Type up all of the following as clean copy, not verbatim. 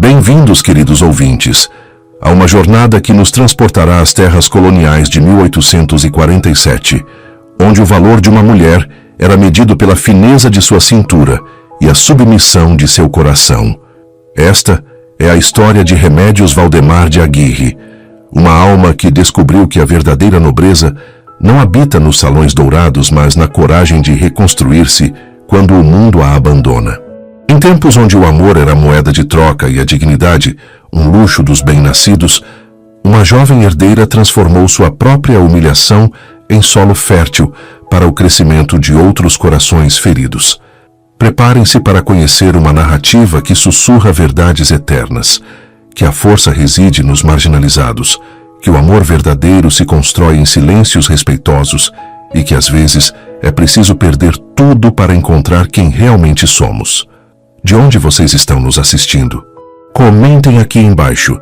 Bem-vindos, queridos ouvintes, a uma jornada que nos transportará às terras coloniais de 1847, onde o valor de uma mulher era medido pela fineza de sua cintura e a submissão de seu coração. Esta é a história de Remédios Valdemar de Aguirre, uma alma que descobriu que a verdadeira nobreza não habita nos salões dourados, mas na coragem de reconstruir-se quando o mundo a abandona. Em tempos onde o amor era moeda de troca e a dignidade um luxo dos bem-nascidos, uma jovem herdeira transformou sua própria humilhação em solo fértil para o crescimento de outros corações feridos. Preparem-se para conhecer uma narrativa que sussurra verdades eternas, que a força reside nos marginalizados, que o amor verdadeiro se constrói em silêncios respeitosos e que às vezes é preciso perder tudo para encontrar quem realmente somos. De onde vocês estão nos assistindo? Comentem aqui embaixo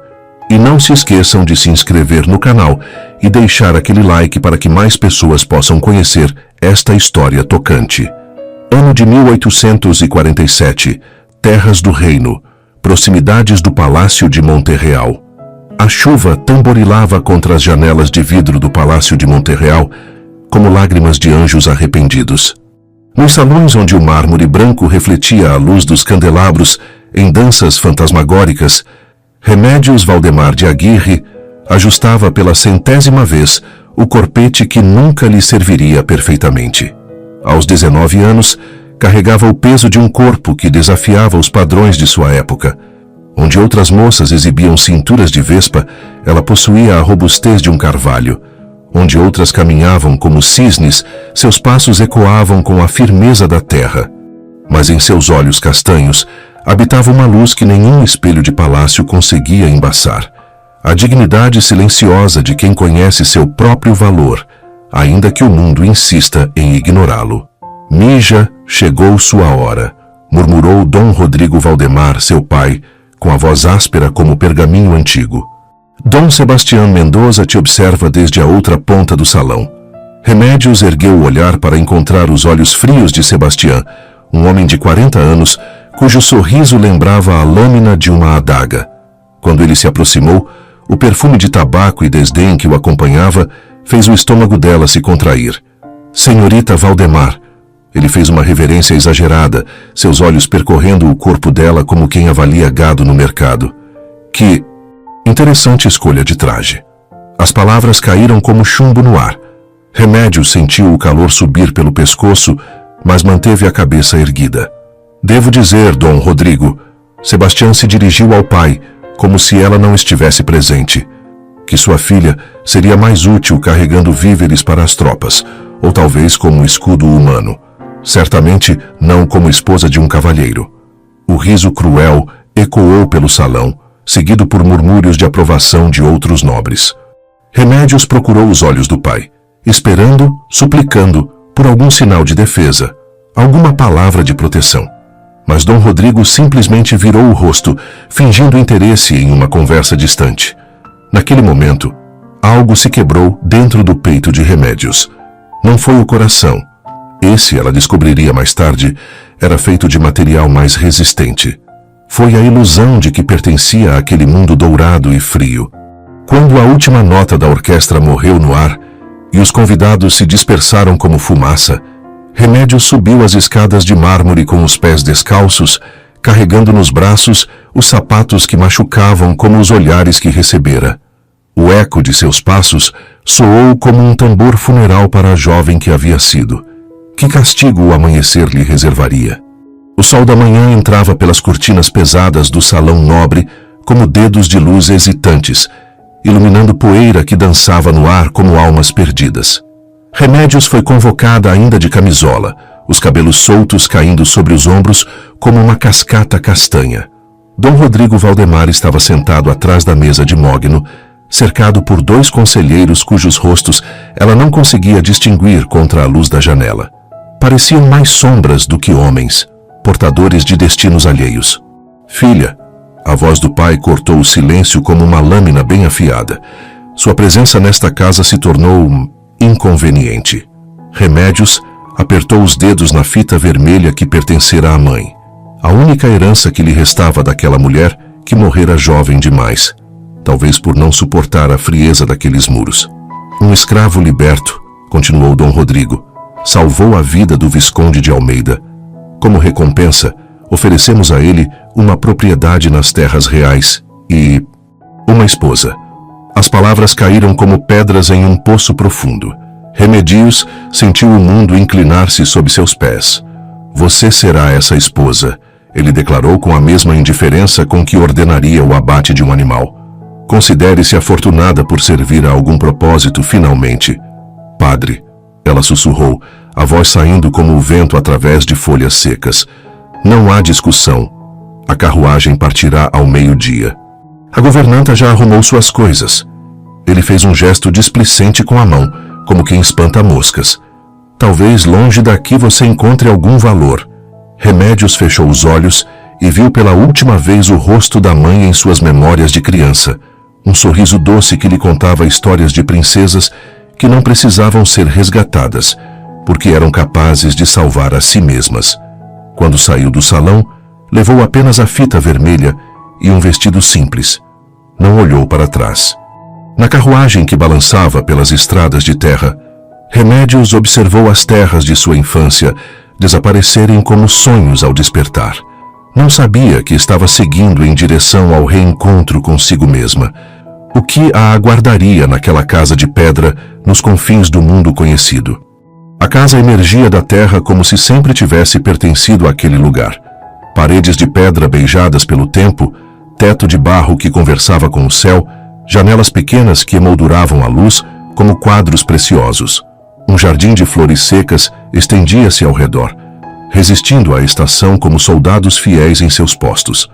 e não se esqueçam de se inscrever no canal e deixar aquele like para que mais pessoas possam conhecer esta história tocante. Ano de 1847, terras do reino, proximidades do Palácio de Monterreal. A chuva tamborilava contra as janelas de vidro do Palácio de Monterreal como lágrimas de anjos arrependidos. Nos salões onde o mármore branco refletia a luz dos candelabros em danças fantasmagóricas, Remédios Valdemar de Aguirre ajustava pela 100ª vez o corpete que nunca lhe serviria perfeitamente. Aos 19 anos, carregava o peso de um corpo que desafiava os padrões de sua época. Onde outras moças exibiam cinturas de vespa, ela possuía a robustez de um carvalho. Onde outras caminhavam como cisnes, seus passos ecoavam com a firmeza da terra. Mas em seus olhos castanhos habitava uma luz que nenhum espelho de palácio conseguia embaçar. A dignidade silenciosa de quem conhece seu próprio valor, ainda que o mundo insista em ignorá-lo. Mija, chegou sua hora, murmurou Dom Rodrigo Valdemar, seu pai, com a voz áspera como pergaminho antigo. Dom Sebastião Mendoza te observa desde a outra ponta do salão. Remédios ergueu o olhar para encontrar os olhos frios de Sebastião, um homem de 40 anos, cujo sorriso lembrava a lâmina de uma adaga. Quando ele se aproximou, o perfume de tabaco e desdém que o acompanhava fez o estômago dela se contrair. Senhorita Valdemar. Ele fez uma reverência exagerada, seus olhos percorrendo o corpo dela como quem avalia gado no mercado. Que interessante escolha de traje. As palavras caíram como chumbo no ar. Remédios sentiu o calor subir pelo pescoço, mas manteve a cabeça erguida. Devo dizer, Dom Rodrigo, Sebastião se dirigiu ao pai, como se ela não estivesse presente, que sua filha seria mais útil carregando víveres para as tropas, ou talvez como escudo humano. Certamente não como esposa de um cavalheiro. O riso cruel ecoou pelo salão, seguido por murmúrios de aprovação de outros nobres. Remédios procurou os olhos do pai, esperando, suplicando, por algum sinal de defesa, alguma palavra de proteção. Mas Dom Rodrigo simplesmente virou o rosto, fingindo interesse em uma conversa distante. Naquele momento, algo se quebrou dentro do peito de Remédios. Não foi o coração. Esse, ela descobriria mais tarde, era feito de material mais resistente. Foi a ilusão de que pertencia àquele mundo dourado e frio. Quando a última nota da orquestra morreu no ar e os convidados se dispersaram como fumaça, Remédios subiu as escadas de mármore com os pés descalços, carregando nos braços os sapatos que machucavam como os olhares que recebera. O eco de seus passos soou como um tambor funeral para a jovem que havia sido. Que castigo o amanhecer lhe reservaria? O sol da manhã entrava pelas cortinas pesadas do salão nobre como dedos de luz hesitantes, iluminando poeira que dançava no ar como almas perdidas. Remédios foi convocada ainda de camisola, os cabelos soltos caindo sobre os ombros como uma cascata castanha. Dom Rodrigo Valdemar estava sentado atrás da mesa de mogno, cercado por 2 conselheiros cujos rostos ela não conseguia distinguir contra a luz da janela. Pareciam mais sombras do que homens, portadores de destinos alheios. Filha, a voz do pai cortou o silêncio como uma lâmina bem afiada. Sua presença nesta casa se tornou inconveniente. Remédios apertou os dedos na fita vermelha que pertencera à mãe. A única herança que lhe restava daquela mulher que morrera jovem demais, talvez por não suportar a frieza daqueles muros. Um escravo liberto, continuou Dom Rodrigo, salvou a vida do Visconde de Almeida. Como recompensa, oferecemos a ele uma propriedade nas terras reais e uma esposa. As palavras caíram como pedras em um poço profundo. Remedios sentiu o mundo inclinar-se sob seus pés. Você será essa esposa, ele declarou com a mesma indiferença com que ordenaria o abate de um animal. Considere-se afortunada por servir a algum propósito finalmente. Padre, ela sussurrou, a voz saindo como o vento através de folhas secas. Não há discussão. A carruagem partirá ao meio-dia. A governanta já arrumou suas coisas. Ele fez um gesto displicente com a mão, como quem espanta moscas. Talvez longe daqui você encontre algum valor. Remedios fechou os olhos e viu pela última vez o rosto da mãe em suas memórias de criança. Um sorriso doce que lhe contava histórias de princesas que não precisavam ser resgatadas, porque eram capazes de salvar a si mesmas. Quando saiu do salão, levou apenas a fita vermelha e um vestido simples. Não olhou para trás. Na carruagem que balançava pelas estradas de terra, Remedios observou as terras de sua infância desaparecerem como sonhos ao despertar. Não sabia que estava seguindo em direção ao reencontro consigo mesma. O que a aguardaria naquela casa de pedra nos confins do mundo conhecido? A casa emergia da terra como se sempre tivesse pertencido àquele lugar. Paredes de pedra beijadas pelo tempo, teto de barro que conversava com o céu, janelas pequenas que emolduravam a luz como quadros preciosos. Um jardim de flores secas estendia-se ao redor, resistindo à estação como soldados fiéis em seus postos.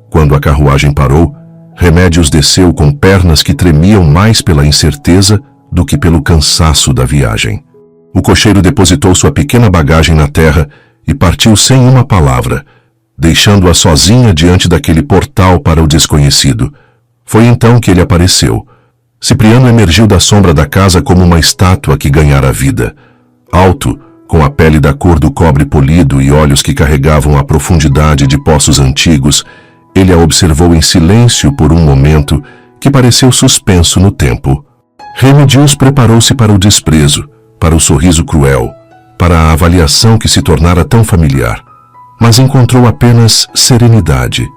Quando a carruagem parou, Remedios desceu com pernas que tremiam mais pela incerteza do que pelo cansaço da viagem. O cocheiro depositou sua pequena bagagem na terra e partiu sem uma palavra, deixando-a sozinha diante daquele portal para o desconhecido. Foi então que ele apareceu. Cipriano emergiu da sombra da casa como uma estátua que ganhara vida. Alto, com a pele da cor do cobre polido e olhos que carregavam a profundidade de poços antigos, ele a observou em silêncio por um momento que pareceu suspenso no tempo. Remedios preparou-se para o desprezo, para o sorriso cruel, para a avaliação que se tornara tão familiar. Mas encontrou apenas serenidade.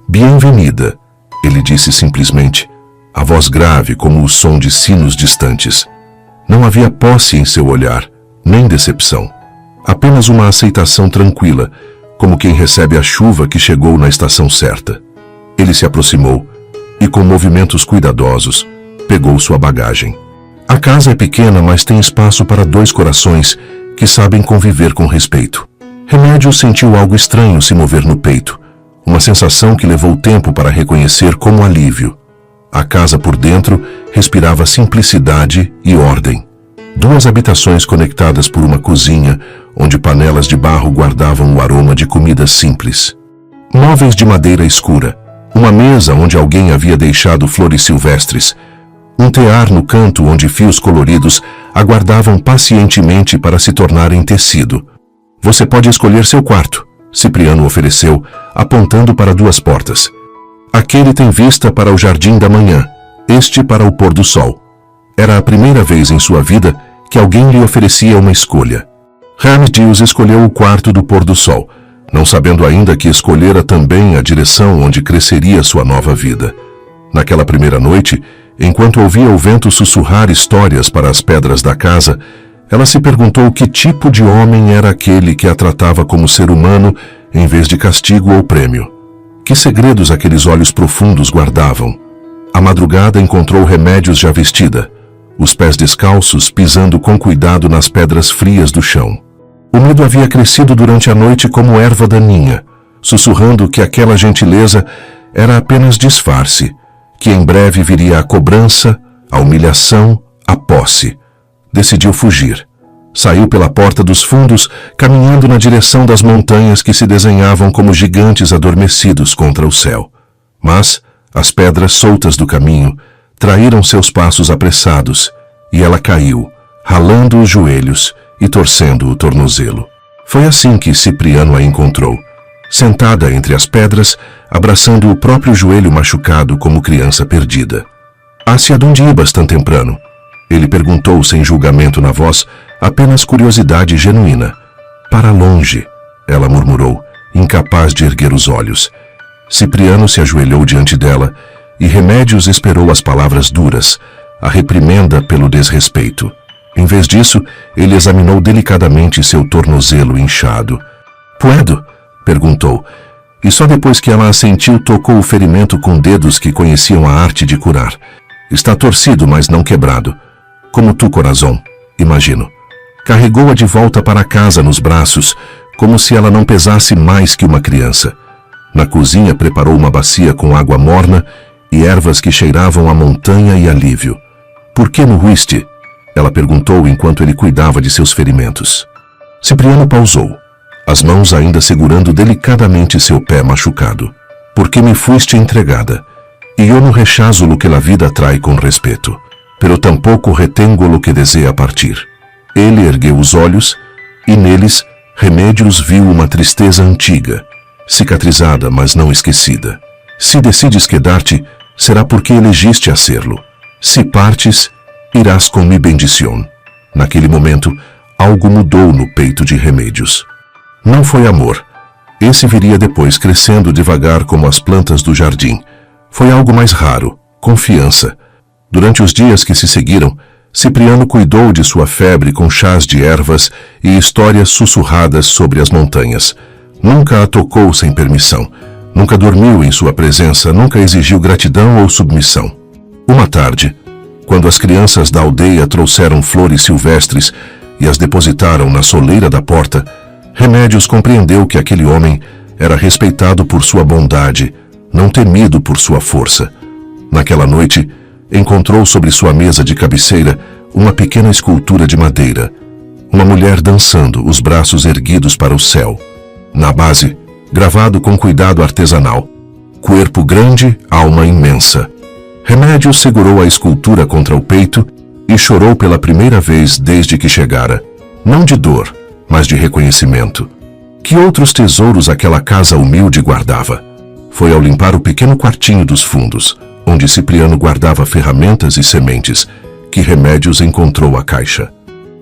Bienvenida, ele disse simplesmente, a voz grave como o som de sinos distantes. Não havia posse em seu olhar, nem decepção. Apenas uma aceitação tranquila, como quem recebe a chuva que chegou na estação certa. Ele se aproximou e, com movimentos cuidadosos, pegou sua bagagem. A casa é pequena, mas tem espaço para 2 corações que sabem conviver com respeito. Remedios sentiu algo estranho se mover no peito, uma sensação que levou tempo para reconhecer como alívio. A casa por dentro respirava simplicidade e ordem. 2 habitações conectadas por uma cozinha, onde panelas de barro guardavam o aroma de comidas simples. Móveis de madeira escura, uma mesa onde alguém havia deixado flores silvestres, um tear no canto onde fios coloridos aguardavam pacientemente para se tornarem tecido. Você pode escolher seu quarto, Cipriano ofereceu, apontando para 2 portas. Aquele tem vista para o jardim da manhã, este para o pôr do sol. Era a primeira vez em sua vida que alguém lhe oferecia uma escolha. Remedios escolheu o quarto do pôr do sol, não sabendo ainda que escolhera também a direção onde cresceria sua nova vida. Naquela primeira noite, enquanto ouvia o vento sussurrar histórias para as pedras da casa, ela se perguntou que tipo de homem era aquele que a tratava como ser humano em vez de castigo ou prêmio. Que segredos aqueles olhos profundos guardavam? À madrugada encontrou Remedios já vestida, os pés descalços pisando com cuidado nas pedras frias do chão. O medo havia crescido durante a noite como erva daninha, sussurrando que aquela gentileza era apenas disfarce, que em breve viria a cobrança, a humilhação, a posse. Decidiu fugir. Saiu pela porta dos fundos, caminhando na direção das montanhas que se desenhavam como gigantes adormecidos contra o céu. Mas as pedras soltas do caminho traíram seus passos apressados, e ela caiu, ralando os joelhos e torcendo o tornozelo. Foi assim que Cipriano a encontrou, sentada entre as pedras, abraçando o próprio joelho machucado como criança perdida. «Hacia donde ibas tão temprano?» Ele perguntou sem julgamento na voz, apenas curiosidade genuína. «Para longe», ela murmurou, incapaz de erguer os olhos. Cipriano se ajoelhou diante dela e Remédios esperou as palavras duras, a reprimenda pelo desrespeito. Em vez disso, ele examinou delicadamente seu tornozelo inchado. «Puedo?» perguntou, e só depois que ela assentiu tocou o ferimento com dedos que conheciam a arte de curar. «Está torcido, mas não quebrado. Como tu, corazón, imagino». Carregou-a de volta para casa nos braços, como se ela não pesasse mais que uma criança. Na cozinha preparou uma bacia com água morna e ervas que cheiravam a montanha e alívio. «Por que morriste?» ela perguntou enquanto ele cuidava de seus ferimentos. Cipriano pausou, as mãos ainda segurando delicadamente seu pé machucado. «Porque me fuiste entregada, e eu no rechazo lo que la vida trae com respeto, pero tampoco retengo lo que desea partir». Ele ergueu os olhos, e neles Remédios viu uma tristeza antiga, cicatrizada, mas não esquecida. «Se decides quedar-te, será porque elegiste a ser-lo. Se partes, irás com mi bendición». Naquele momento, algo mudou no peito de Remédios. Não foi amor. Esse viria depois, crescendo devagar como as plantas do jardim. Foi algo mais raro, confiança. Durante os dias que se seguiram, Cipriano cuidou de sua febre com chás de ervas e histórias sussurradas sobre as montanhas. Nunca a tocou sem permissão. Nunca dormiu em sua presença, nunca exigiu gratidão ou submissão. Uma tarde, quando as crianças da aldeia trouxeram flores silvestres e as depositaram na soleira da porta, Remédios compreendeu que aquele homem era respeitado por sua bondade, não temido por sua força. Naquela noite, encontrou sobre sua mesa de cabeceira uma pequena escultura de madeira, uma mulher dançando, os braços erguidos para o céu. Na base, gravado com cuidado artesanal, corpo grande, alma imensa. Remédios segurou a escultura contra o peito e chorou pela primeira vez desde que chegara, não de dor, mas de reconhecimento. Que outros tesouros aquela casa humilde guardava? Foi ao limpar o pequeno quartinho dos fundos, onde Cipriano guardava ferramentas e sementes, que Remédios encontrou a caixa.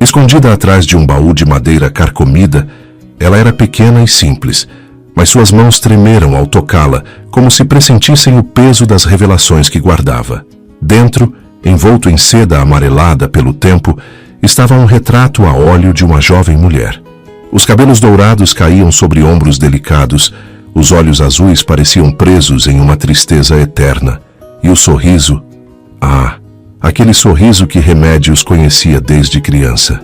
Escondida atrás de um baú de madeira carcomida, ela era pequena e simples, mas suas mãos tremeram ao tocá-la, como se pressentissem o peso das revelações que guardava. Dentro, envolto em seda amarelada pelo tempo, estava um retrato a óleo de uma jovem mulher. Os cabelos dourados caíam sobre ombros delicados, os olhos azuis pareciam presos em uma tristeza eterna. E o sorriso, aquele sorriso que Remédios conhecia desde criança.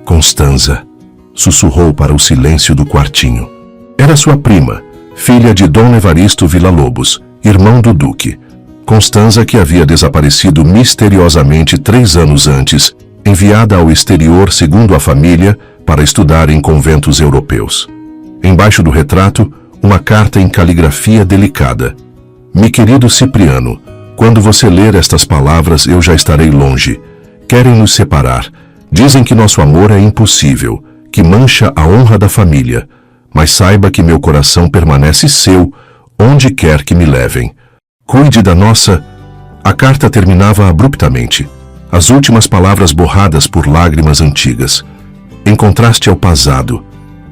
Constanza, sussurrou para o silêncio do quartinho. Era sua prima, filha de Dom Evaristo Villa-Lobos, irmão do duque. Constanza, que havia desaparecido misteriosamente 3 anos antes, enviada ao exterior segundo a família para estudar em conventos europeus. Embaixo do retrato, uma carta em caligrafia delicada. «Mi querido Cipriano, quando você ler estas palavras, eu já estarei longe. Querem nos separar. Dizem que nosso amor é impossível, que mancha a honra da família. Mas saiba que meu coração permanece seu, onde quer que me levem. Cuide da nossa...» A carta terminava abruptamente, as últimas palavras borradas por lágrimas antigas. «Encontraste ao pasado».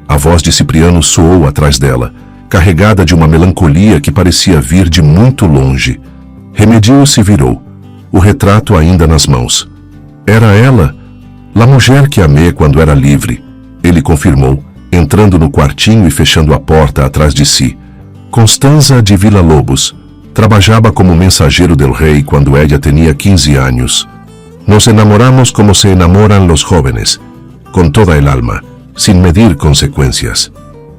A voz de Cipriano soou atrás dela, carregada de uma melancolia que parecia vir de muito longe. Remédios se virou, o retrato ainda nas mãos. Era ela, a mulher que amei quando era livre, ele confirmou, entrando no quartinho e fechando a porta atrás de si. Constanza de Villa-Lobos trabalhava como mensageiro del rei quando ella tinha 15 anos. Nos enamoramos como se enamoran los jóvenes, com toda el alma, sin medir consequências.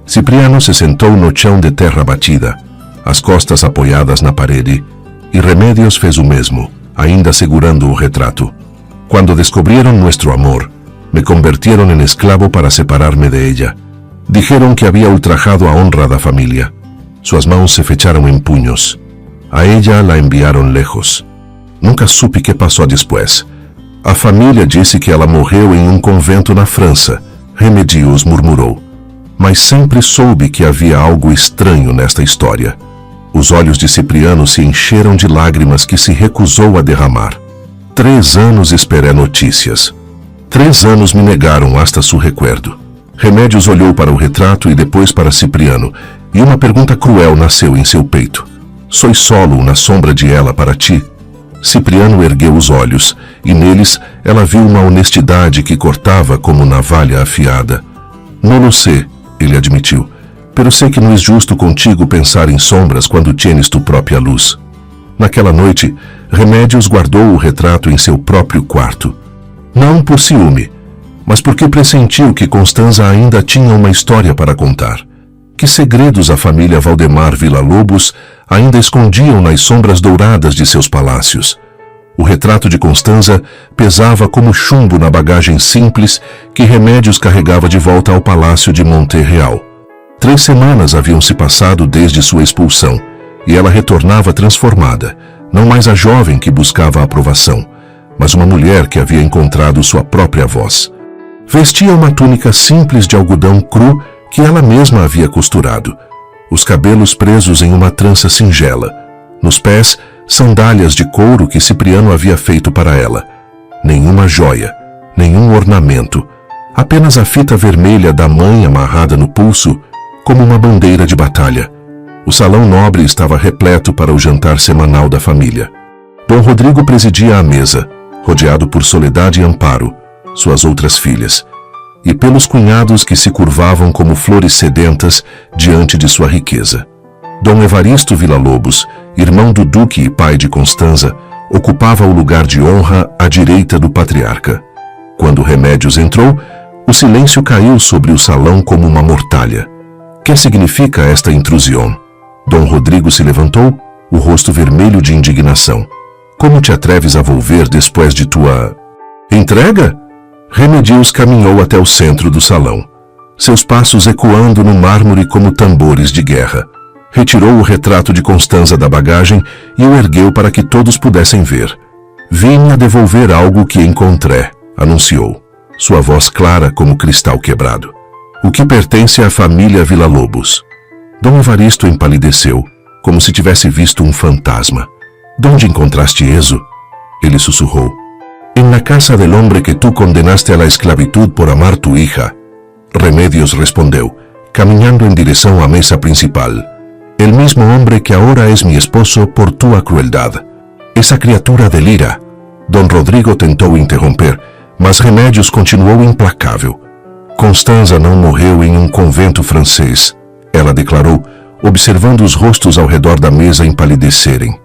Cipriano se sentou no chão de terra batida, as costas apoiadas na parede, e Remédios fez o mesmo, ainda segurando o retrato. Quando descobriram nuestro amor, me convirtieron en esclavo para separar-me de ella. Dijeron que había ultrajado a honra da familia. Suas mãos se fecharam em punhos. A ella la enviaron lejos. Nunca supe que passou después. A família disse que ela morreu em um convento na França, Remédios murmurou. mas sempre soube que havia algo estranho nesta história. Os olhos de Cipriano se encheram de lágrimas que se recusou a derramar. 3 anos esperé notícias. 3 anos me negaram hasta su recuerdo. Remédios olhou para o retrato e depois para Cipriano, e uma pergunta cruel nasceu em seu peito. Sois solo na sombra de ela para ti? Cipriano ergueu os olhos, e neles ela viu uma honestidade que cortava como navalha afiada. No lo sé, ele admitiu, pero sei que não é justo contigo pensar em sombras quando tienes tu própria luz. Naquela noite, Remédios guardou o retrato em seu próprio quarto. Não por ciúme, mas porque pressentiu que Constanza ainda tinha uma história para contar. Que segredos a família Valdemar Villa-Lobos ainda escondiam nas sombras douradas de seus palácios. O retrato de Constanza pesava como chumbo na bagagem simples que Remédios carregava de volta ao palácio de Monte-Real. 3 semanas haviam se passado desde sua expulsão, e ela retornava transformada, não mais a jovem que buscava a aprovação, mas uma mulher que havia encontrado sua própria voz. Vestia uma túnica simples de algodão cru que ela mesma havia costurado, os cabelos presos em uma trança singela, nos pés, sandálias de couro que Cipriano havia feito para ela. Nenhuma joia, nenhum ornamento, apenas a fita vermelha da mãe amarrada no pulso, como uma bandeira de batalha. O salão nobre estava repleto para o jantar semanal da família. Dom Rodrigo presidia a mesa, rodeado por Soledade e Amparo, suas outras filhas, e pelos cunhados que se curvavam como flores sedentas diante de sua riqueza. Dom Evaristo Villa-Lobos, irmão do duque e pai de Constanza, ocupava o lugar de honra à direita do patriarca. Quando Remédios entrou, o silêncio caiu sobre o salão como uma mortalha. Que significa esta intrusión? Dom Rodrigo se levantou, o rosto vermelho de indignação. Como te atreves a volver depois de tua... entrega? Remédios caminhou até o centro do salão, seus passos ecoando no mármore como tambores de guerra. Retirou o retrato de Constanza da bagagem e o ergueu para que todos pudessem ver. Vim a devolver algo que encontré, anunciou, sua voz clara como cristal quebrado. O que pertence à família Villa-Lobos. Dom Evaristo empalideceu, como se tivesse visto um fantasma. ¿Dónde encontraste eso? Ele sussurrou. En la casa del hombre que tú condenaste a la esclavitud por amar tu hija. Remédios respondeu, caminhando en direção à mesa principal. El mismo hombre que ahora es mi esposo por tua crueldad. Esa criatura delira. Dom Rodrigo tentou interromper, mas Remédios continuou implacável. Constanza não morreu em um convento francês, ela declarou, observando os rostos ao redor da mesa empalidecerem.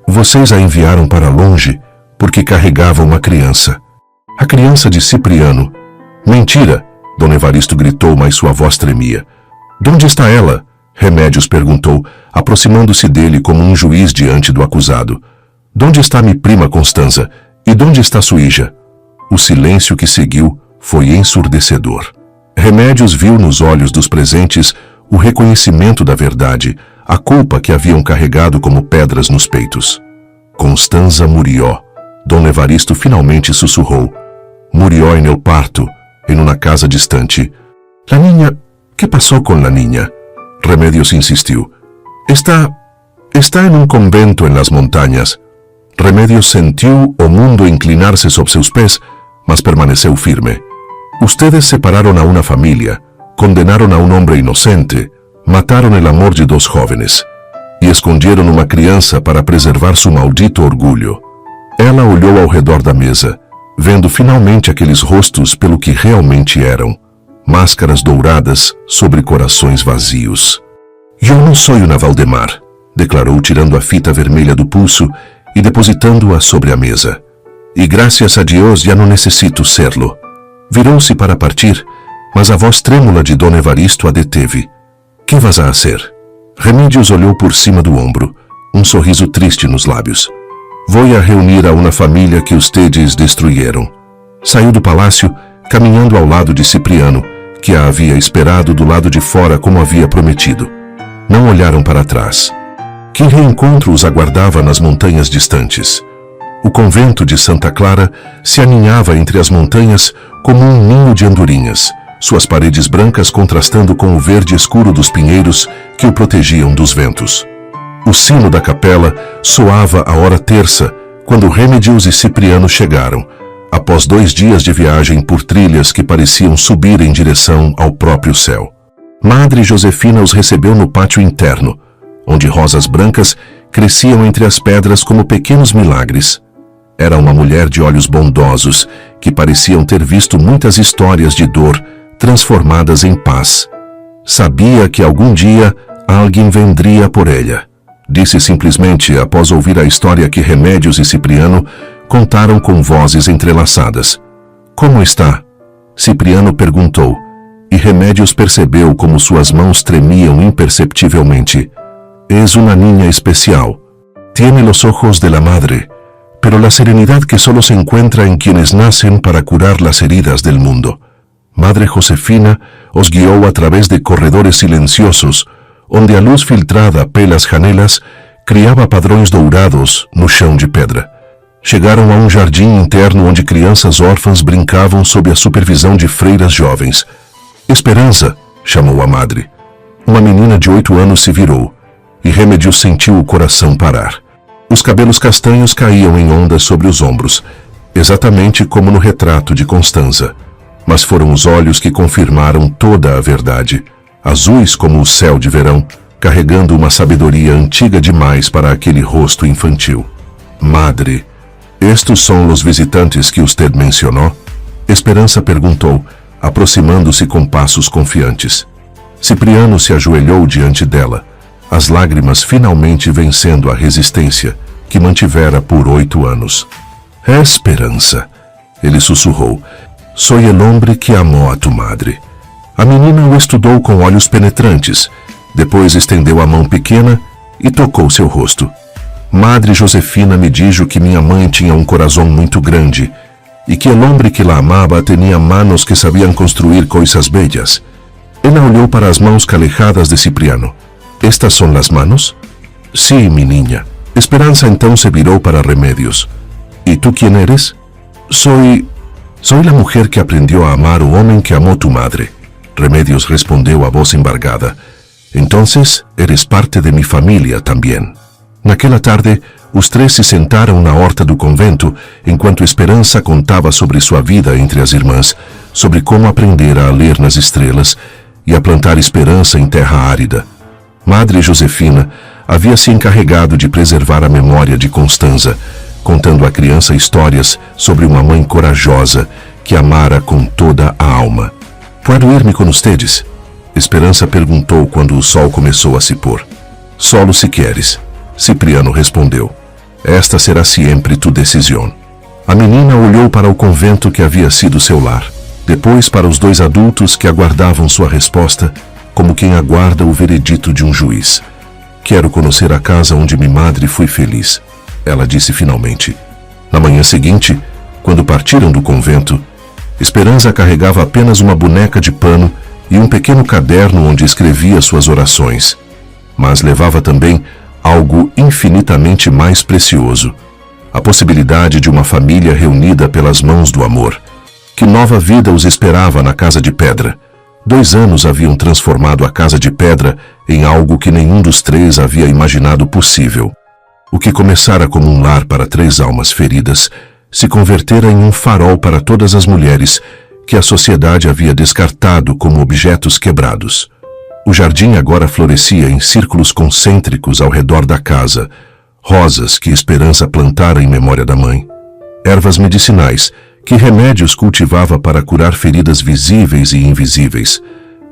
Vocês a enviaram para longe porque carregava uma criança. A criança de Cipriano. Mentira! Dom Evaristo gritou, mas sua voz tremia. Donde está ela? Remédios perguntou, aproximando-se dele como um juiz diante do acusado. Donde está minha prima Constanza? E donde está sua hija? O silêncio que seguiu foi ensurdecedor. Remédios viu nos olhos dos presentes o reconhecimento da verdade, a culpa que haviam carregado como pedras nos peitos. Constanza murió. Dom Evaristo finalmente sussurrou. Murió en el parto, en una casa distante. La niña... ¿Qué pasó con la niña? Remédios insistiu. Está en un convento en las montañas. Remédios sentiu o mundo inclinar-se sob seus pés, mas permaneceu firme. Ustedes separaron a una familia, condenaron a un hombre inocente, mataron el amor de 2 jóvenes e escondieron uma criança para preservar su maldito orgulho. Ela olhou ao redor da mesa, vendo finalmente aqueles rostos pelo que realmente eram, máscaras douradas sobre corações vazios. Eu não sou una Valdemar, declarou tirando a fita vermelha do pulso e depositando-a sobre a mesa. E graças a Deus já não necessito serlo. Virou-se para partir, mas a voz trêmula de Dom Evaristo a deteve. Que vas a hacer? Remédios olhou por cima do ombro, um sorriso triste nos lábios. Vou a reunir a uma família que ustedes destruyeron. Saiu do palácio, caminhando ao lado de Cipriano, que a havia esperado do lado de fora como havia prometido. Não olharam para trás. Que reencontro os aguardava nas montanhas distantes. O convento de Santa Clara se aninhava entre as montanhas como um ninho de andorinhas, suas paredes brancas contrastando com o verde escuro dos pinheiros que o protegiam dos ventos. O sino da capela soava a hora terça, quando Remigius e Cipriano chegaram, após 2 dias de viagem por trilhas que pareciam subir em direção ao próprio céu. Madre Josefina os recebeu no pátio interno, onde rosas brancas cresciam entre as pedras como pequenos milagres. Era uma mulher de olhos bondosos, que pareciam ter visto muitas histórias de dor transformadas em paz. Sabia que algum dia alguém vendria por ela. Disse simplesmente após ouvir a história que Remigius e Cipriano contaram com vozes entrelaçadas. Como está? Cipriano perguntou, e Remigius percebeu como suas mãos tremiam imperceptivelmente. Es una niña especial. Tiene los ojos de la madre, pero la serenidad que solo se encuentra en quienes nacen para curar las heridas del mundo. Madre Josefina os guiou a través de corredores silenciosos, onde a luz filtrada pelas janelas criava padrões dourados no chão de pedra. Chegaram a um jardim interno onde crianças órfãs brincavam sob a supervisão de freiras jovens. Esperança, chamou a madre. Uma menina de 8 anos se virou, e Remigius sentiu o coração parar. Os cabelos castanhos caíam em ondas sobre os ombros, exatamente como no retrato de Constanza. Mas foram os olhos que confirmaram toda a verdade, azuis como o céu de verão, carregando uma sabedoria antiga demais para aquele rosto infantil. Madre, estes são os visitantes que usted mencionou? Esperança perguntou, aproximando-se com passos confiantes. Cipriano se ajoelhou diante dela, as lágrimas finalmente vencendo a resistência que mantivera por 8 anos. Esperança, ele sussurrou. Soy el hombre que amó a tu madre. A menina o estudou com olhos penetrantes, depois estendeu a mão pequena e tocou seu rosto. Madre Josefina me dijo que minha mãe tinha um coração muito grande e que el hombre que la amaba tinha manos que sabiam construir coisas bellas. Ela olhou para as mãos calejadas de Cipriano. ¿Estas son las manos? Sí, mi niña. Esperanza então se virou para Remedios. ¿Y tú quién eres? Soy la mujer que aprendió a amar o homem que amó tu madre. Remedios respondeu a voz embargada. Entonces, eres parte de mi familia também. Naquela tarde, os 3 se sentaram na horta do convento, enquanto Esperança contava sobre sua vida entre as irmãs, sobre como aprendera a ler nas estrelas e a plantar esperança em terra árida. Madre Josefina havia se encarregado de preservar a memória de Constanza, contando à criança histórias sobre uma mãe corajosa que amara com toda a alma. «Puedo ir-me com ustedes?» Esperança perguntou quando o sol começou a se pôr. «Solo si quieres», Cipriano respondeu. «Esta será sempre tu decisão». A menina olhou para o convento que havia sido seu lar, depois para os 2 adultos que aguardavam sua resposta, como quem aguarda o veredito de um juiz. «Quero conhecer a casa onde minha madre foi feliz», ela disse finalmente. Na manhã seguinte, quando partiram do convento, Esperança carregava apenas uma boneca de pano e um pequeno caderno onde escrevia suas orações. Mas levava também algo infinitamente mais precioso: a possibilidade de uma família reunida pelas mãos do amor. Que nova vida os esperava na casa de pedra? 2 anos haviam transformado a casa de pedra em algo que nenhum dos 3 havia imaginado possível. O que começara como um lar para 3 almas feridas se convertera em um farol para todas as mulheres que a sociedade havia descartado como objetos quebrados. O jardim agora florescia em círculos concêntricos ao redor da casa, rosas que Esperança plantara em memória da mãe, ervas medicinais que Remedios cultivava para curar feridas visíveis e invisíveis,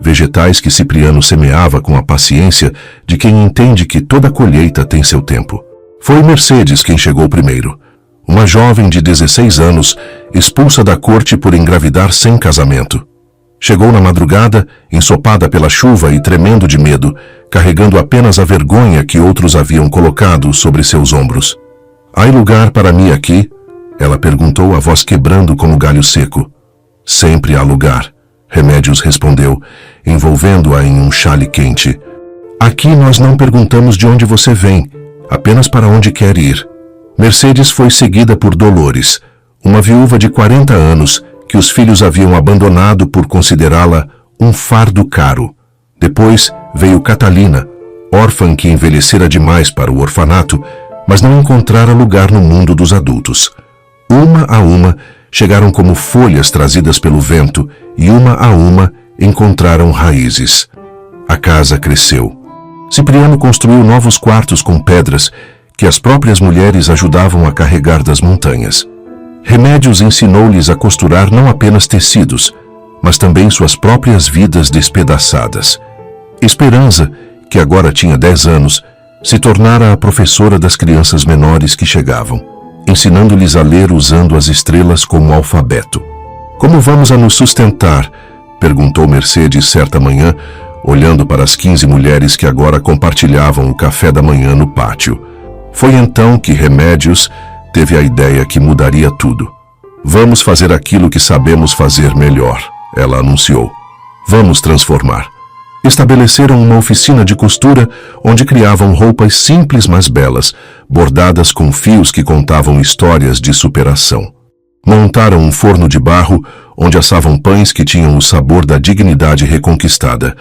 vegetais que Cipriano semeava com a paciência de quem entende que toda colheita tem seu tempo. Foi Mercedes quem chegou primeiro, uma jovem de 16 anos, expulsa da corte por engravidar sem casamento. Chegou na madrugada, ensopada pela chuva e tremendo de medo, carregando apenas a vergonha que outros haviam colocado sobre seus ombros. «Há lugar para mim aqui?» Ela perguntou, a voz quebrando como galho seco. «Sempre há lugar», Remedios respondeu, envolvendo-a em um chale quente. «Aqui nós não perguntamos de onde você vem, apenas para onde quer ir». Mercedes foi seguida por Dolores, uma viúva de 40 anos que os filhos haviam abandonado por considerá-la um fardo caro. Depois veio Catalina, órfã que envelhecera demais para o orfanato, mas não encontrara lugar no mundo dos adultos. Uma a uma chegaram como folhas trazidas pelo vento e uma a uma encontraram raízes. A casa cresceu. Cipriano construiu novos quartos com pedras que as próprias mulheres ajudavam a carregar das montanhas. Remédios ensinou-lhes a costurar não apenas tecidos, mas também suas próprias vidas despedaçadas. Esperança, que agora tinha 10 anos, se tornara a professora das crianças menores que chegavam, ensinando-lhes a ler usando as estrelas como alfabeto. "Como vamos a nos sustentar?", perguntou Mercedes certa manhã, olhando para as 15 mulheres que agora compartilhavam o café da manhã no pátio. Foi então que Remédios teve a ideia que mudaria tudo. "Vamos fazer aquilo que sabemos fazer melhor", ela anunciou. "Vamos transformar." Estabeleceram uma oficina de costura onde criavam roupas simples mas belas, bordadas com fios que contavam histórias de superação. Montaram um forno de barro onde assavam pães que tinham o sabor da dignidade reconquistada.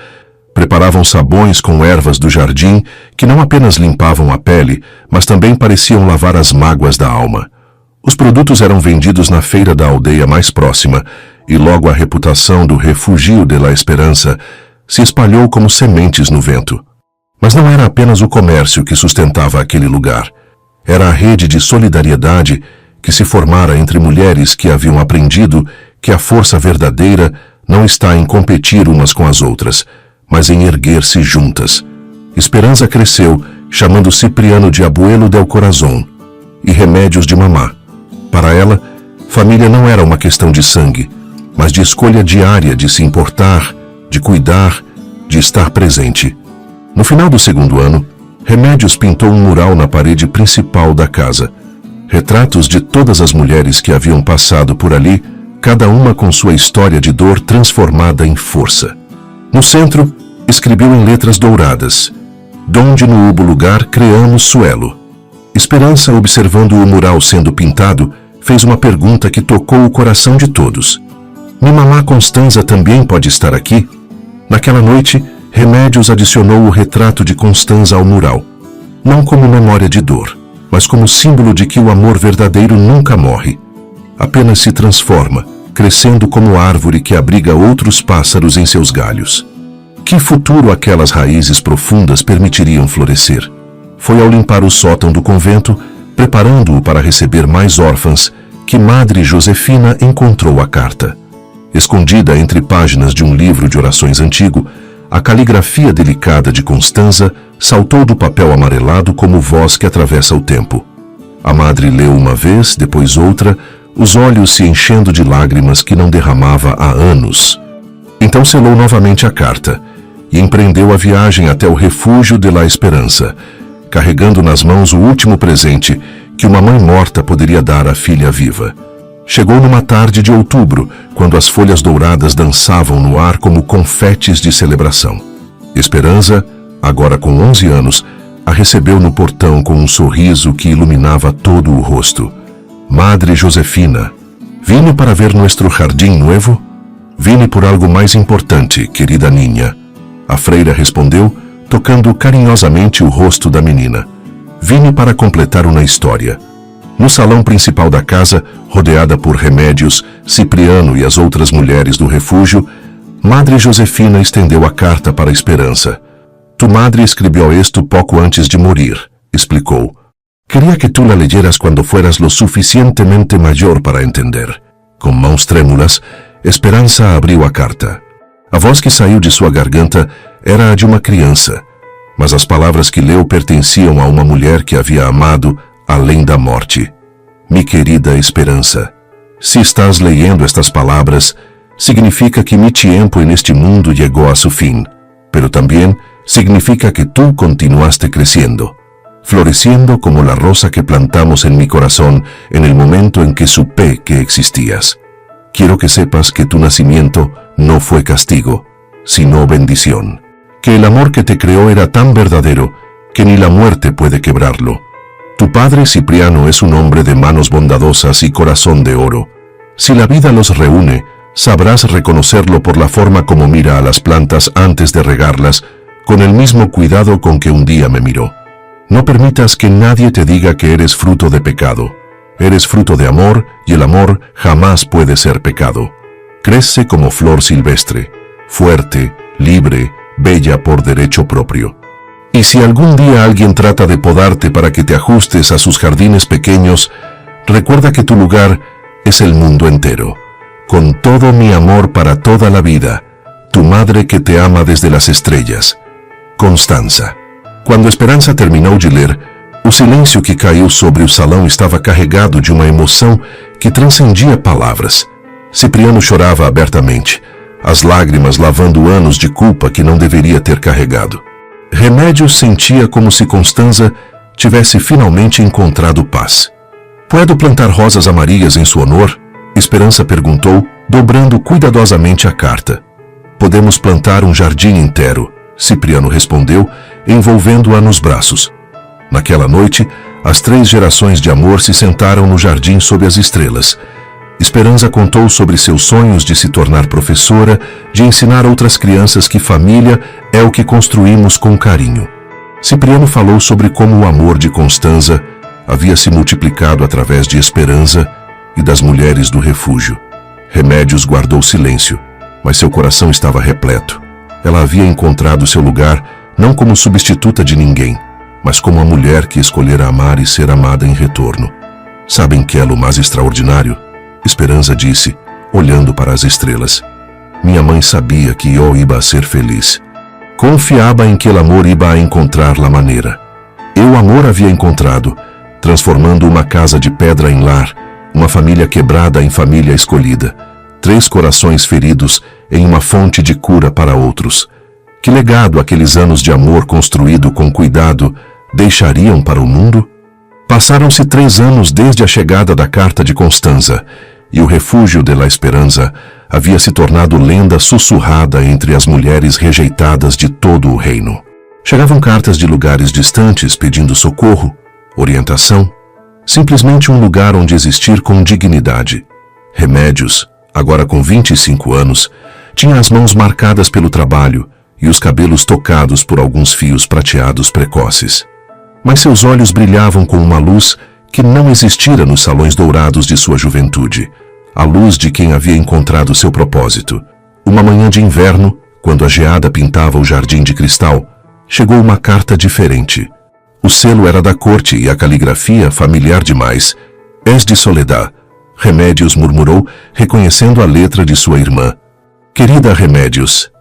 Preparavam sabões com ervas do jardim que não apenas limpavam a pele, mas também pareciam lavar as mágoas da alma. Os produtos eram vendidos na feira da aldeia mais próxima e logo a reputação do Refúgio de la Esperança se espalhou como sementes no vento. Mas não era apenas o comércio que sustentava aquele lugar. Era a rede de solidariedade que se formara entre mulheres que haviam aprendido que a força verdadeira não está em competir umas com as outras, mas em erguer-se juntas. Esperança cresceu, chamando Cipriano de Abuelo del Corazón e Remédios de Mamá. Para ela, família não era uma questão de sangue, mas de escolha diária de se importar, de cuidar, de estar presente. No final do segundo ano, Remédios pintou um mural na parede principal da casa. Retratos de todas as mulheres que haviam passado por ali, cada uma com sua história de dor transformada em força. No centro, escreveu em letras douradas: "Donde no hubo lugar creamos suelo." Esperança, observando o mural sendo pintado, fez uma pergunta que tocou o coração de todos. "Mi mamá Constanza também pode estar aqui?" Naquela noite, Remédios adicionou o retrato de Constanza ao mural, não como memória de dor, mas como símbolo de que o amor verdadeiro nunca morre. Apenas se transforma, crescendo como árvore que abriga outros pássaros em seus galhos. Que futuro aquelas raízes profundas permitiriam florescer? Foi ao limpar o sótão do convento, preparando-o para receber mais órfãs, que Madre Josefina encontrou a carta. Escondida entre páginas de um livro de orações antigo, a caligrafia delicada de Constanza saltou do papel amarelado como voz que atravessa o tempo. A madre leu uma vez, depois outra, os olhos se enchendo de lágrimas que não derramava há anos. Então selou novamente a carta e empreendeu a viagem até o Refúgio de la Esperança, carregando nas mãos o último presente que uma mãe morta poderia dar à filha viva. Chegou numa tarde de outubro, quando as folhas douradas dançavam no ar como confetes de celebração. Esperança, agora com 11 anos, a recebeu no portão com um sorriso que iluminava todo o rosto. "Madre Josefina, vine para ver nuestro jardim nuevo?" "Vine por algo mais importante, querida niña." A freira respondeu, tocando carinhosamente o rosto da menina. "Vine para completar uma história." No salão principal da casa, rodeada por Remédios, Cipriano e as outras mulheres do refúgio, Madre Josefina estendeu a carta para a Esperança. "Tu madre escreveu esto pouco antes de morir", explicou. "Queria que tu la leyeras quando fueras lo suficientemente maior para entender." Com mãos trêmulas, Esperança abriu a carta. A voz que saiu de sua garganta era a de uma criança, mas as palavras que leu pertenciam a uma mulher que havia amado além da morte. "Mi querida Esperança, se estás leyendo estas palavras, significa que mi tiempo en este mundo llegó a su fin, pero también significa que tú continuaste creciendo, floreciendo como la rosa que plantamos en mi corazón en el momento en que supe que existías. Quiero que sepas que tu nacimiento no fue castigo, sino bendición, que el amor que te creó era tan verdadero que ni la muerte puede quebrarlo. Tu padre Cipriano es un hombre de manos bondadosas y corazón de oro. Si la vida los reúne, sabrás reconocerlo por la forma como mira a las plantas antes de regarlas, con el mismo cuidado con que un día me miró. No permitas que nadie te diga que eres fruto de pecado. Eres fruto de amor, y el amor jamás puede ser pecado. Crece como flor silvestre, fuerte, libre, bella por derecho propio. Y si algún día alguien trata de podarte para que te ajustes a sus jardines pequeños, recuerda que tu lugar es el mundo entero. Con todo mi amor para toda la vida, tu madre que te ama desde las estrellas. Constanza. Quando Esperança terminou de ler, o silêncio que caiu sobre o salão estava carregado de uma emoção que transcendia palavras. Cipriano chorava abertamente, as lágrimas lavando anos de culpa que não deveria ter carregado. Remédios sentia como se Constanza tivesse finalmente encontrado paz. Puedo plantar rosas amarillas em seu honor? Esperança perguntou, dobrando cuidadosamente a carta. Podemos plantar um jardim inteiro, Cipriano respondeu, envolvendo-a nos braços. Naquela noite, as 3 gerações de amor se sentaram no jardim sob as estrelas. Esperança contou sobre seus sonhos de se tornar professora, de ensinar outras crianças que família é o que construímos com carinho. Cipriano falou sobre como o amor de Constanza havia se multiplicado através de Esperança e das mulheres do refúgio. Remédios guardou silêncio, mas seu coração estava repleto. Ela havia encontrado seu lugar não como substituta de ninguém, mas como a mulher que escolhera amar e ser amada em retorno. Sabem que é o mais extraordinário? Esperança disse, olhando para as estrelas. Minha mãe sabia que eu iba a ser feliz. Confiava em que o amor iba a encontrar la maneira. E o amor havia encontrado, transformando uma casa de pedra em lar, uma família quebrada em família escolhida, 3 corações feridos em uma fonte de cura para outros. Que legado aqueles anos de amor construído com cuidado deixariam para o mundo? Passaram-se 3 anos desde a chegada da carta de Constanza, e o refúgio de La Esperança havia se tornado lenda sussurrada entre as mulheres rejeitadas de todo o reino. Chegavam cartas de lugares distantes pedindo socorro, orientação, simplesmente um lugar onde existir com dignidade. Remédios, agora com 25 anos, tinha as mãos marcadas pelo trabalho e os cabelos tocados por alguns fios prateados precoces. Mas seus olhos brilhavam com uma luz que não existira nos salões dourados de sua juventude, a luz de quem havia encontrado seu propósito. Uma manhã de inverno, quando a geada pintava o jardim de cristal, chegou uma carta diferente. O selo era da corte e a caligrafia familiar demais. És de Soledad, Remédios murmurou, reconhecendo a letra de sua irmã. Querida Remédios,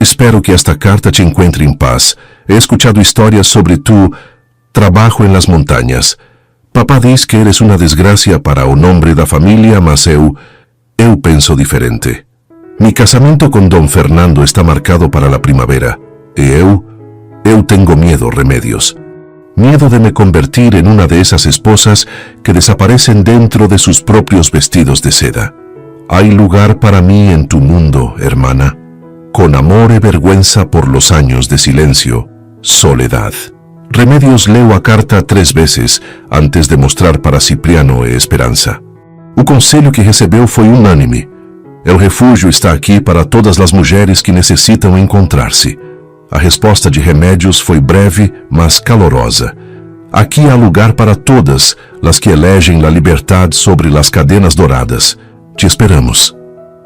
espero que esta carta te encontre em paz. He escuchado histórias sobre tu trabalho en las montañas. Papá diz que eres uma desgracia para o nome da família, mas eu penso diferente. Mi casamento com Dom Fernando está marcado para la primavera, e eu tenho medo, Remédios. Miedo de me convertir en una de esas esposas que desaparecen dentro de sus propios vestidos de seda. Hay lugar para mí en tu mundo, hermana. Con amor y vergüenza por los años de silencio, Soledad. Remédios leu a carta 3 vezes antes de mostrar para Cipriano e Esperança. O conselho que recebeu foi unânime. O refúgio está aqui para todas as mulheres que necessitam encontrar-se. A resposta de Remédios foi breve, mas calorosa. Aqui há lugar para todas as que elegem a liberdade sobre as cadenas douradas. Te esperamos.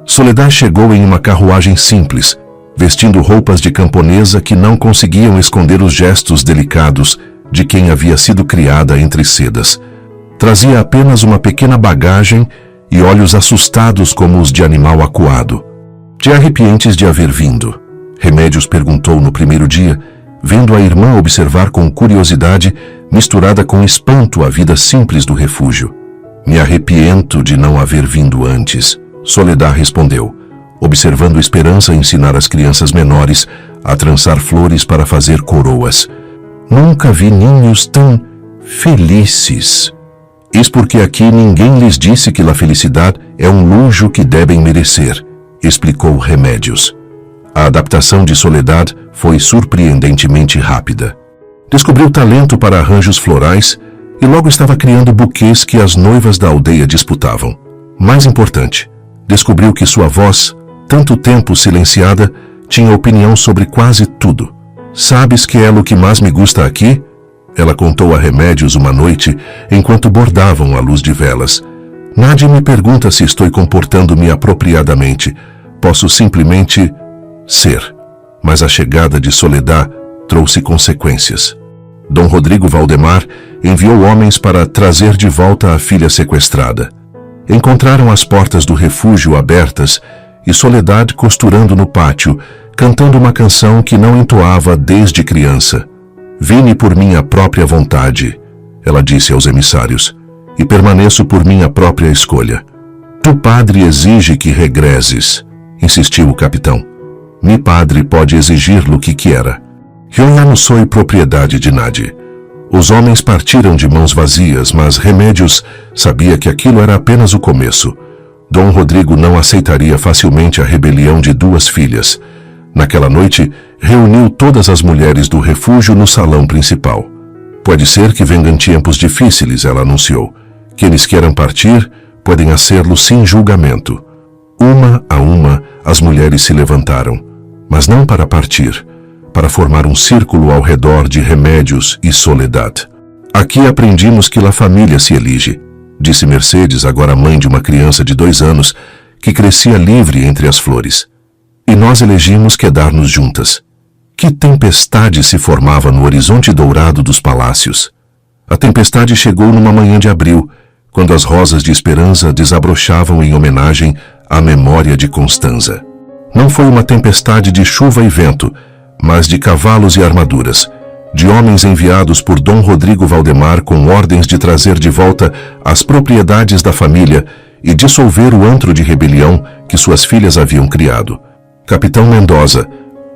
Soledad chegou em uma carruagem simples, vestindo roupas de camponesa que não conseguiam esconder os gestos delicados de quem havia sido criada entre sedas. Trazia apenas uma pequena bagagem e olhos assustados como os de animal acuado. Te arrepientes de haver vindo? Remédios perguntou no primeiro dia, vendo a irmã observar com curiosidade, misturada com espanto, a vida simples do refúgio. Me arrepiento de não haver vindo antes, Soledad respondeu, observando Esperança ensinar as crianças menores a trançar flores para fazer coroas. Nunca vi ninhos tão felizes. Eis porque aqui ninguém lhes disse que a felicidade é um luxo que devem merecer, explicou Remédios. A adaptação de Soledad foi surpreendentemente rápida. Descobriu talento para arranjos florais e logo estava criando buquês que as noivas da aldeia disputavam. Mais importante, descobriu que sua voz, tanto tempo silenciada, tinha opinião sobre quase tudo. Sabes que é o que mais me gusta aqui? Ela contou a Remédios uma noite, enquanto bordavam à luz de velas. Nadie me pergunta se estou comportando-me apropriadamente. Posso simplesmente ser. Mas a chegada de Soledad trouxe consequências. Dom Rodrigo Valdemar enviou homens para trazer de volta a filha sequestrada. Encontraram as portas do refúgio abertas e Soledad costurando no pátio, cantando uma canção que não entoava desde criança. Vine por minha própria vontade, ela disse aos emissários, e permaneço por minha própria escolha. Tu padre exige que regreses, insistiu o capitão. Mi padre pode exigir-lo que quiera. Eu já não sou propriedade de nadie. Os homens partiram de mãos vazias, mas Remédios sabia que aquilo era apenas o começo. Dom Rodrigo não aceitaria facilmente a rebelião de duas filhas. Naquela noite, reuniu todas as mulheres do refúgio no salão principal. Pode ser que venham tempos difíceis, ela anunciou. Quienes queiram partir, podem hacerlo sem julgamento. Uma a uma, as mulheres se levantaram, mas não para partir, para formar um círculo ao redor de Remédios e Soledad. Aqui aprendimos que a família se elige, disse Mercedes, agora mãe de uma criança de 2 anos, que crescia livre entre as flores. E nós elegimos quedar-nos juntas. Que tempestade se formava no horizonte dourado dos palácios. A tempestade chegou numa manhã de abril, quando as rosas de esperança desabrochavam em homenagem à memória de Constanza. Não foi uma tempestade de chuva e vento, mas de cavalos e armaduras, de homens enviados por Dom Rodrigo Valdemar com ordens de trazer de volta as propriedades da família e dissolver o antro de rebelião que suas filhas haviam criado. Capitão Mendoza,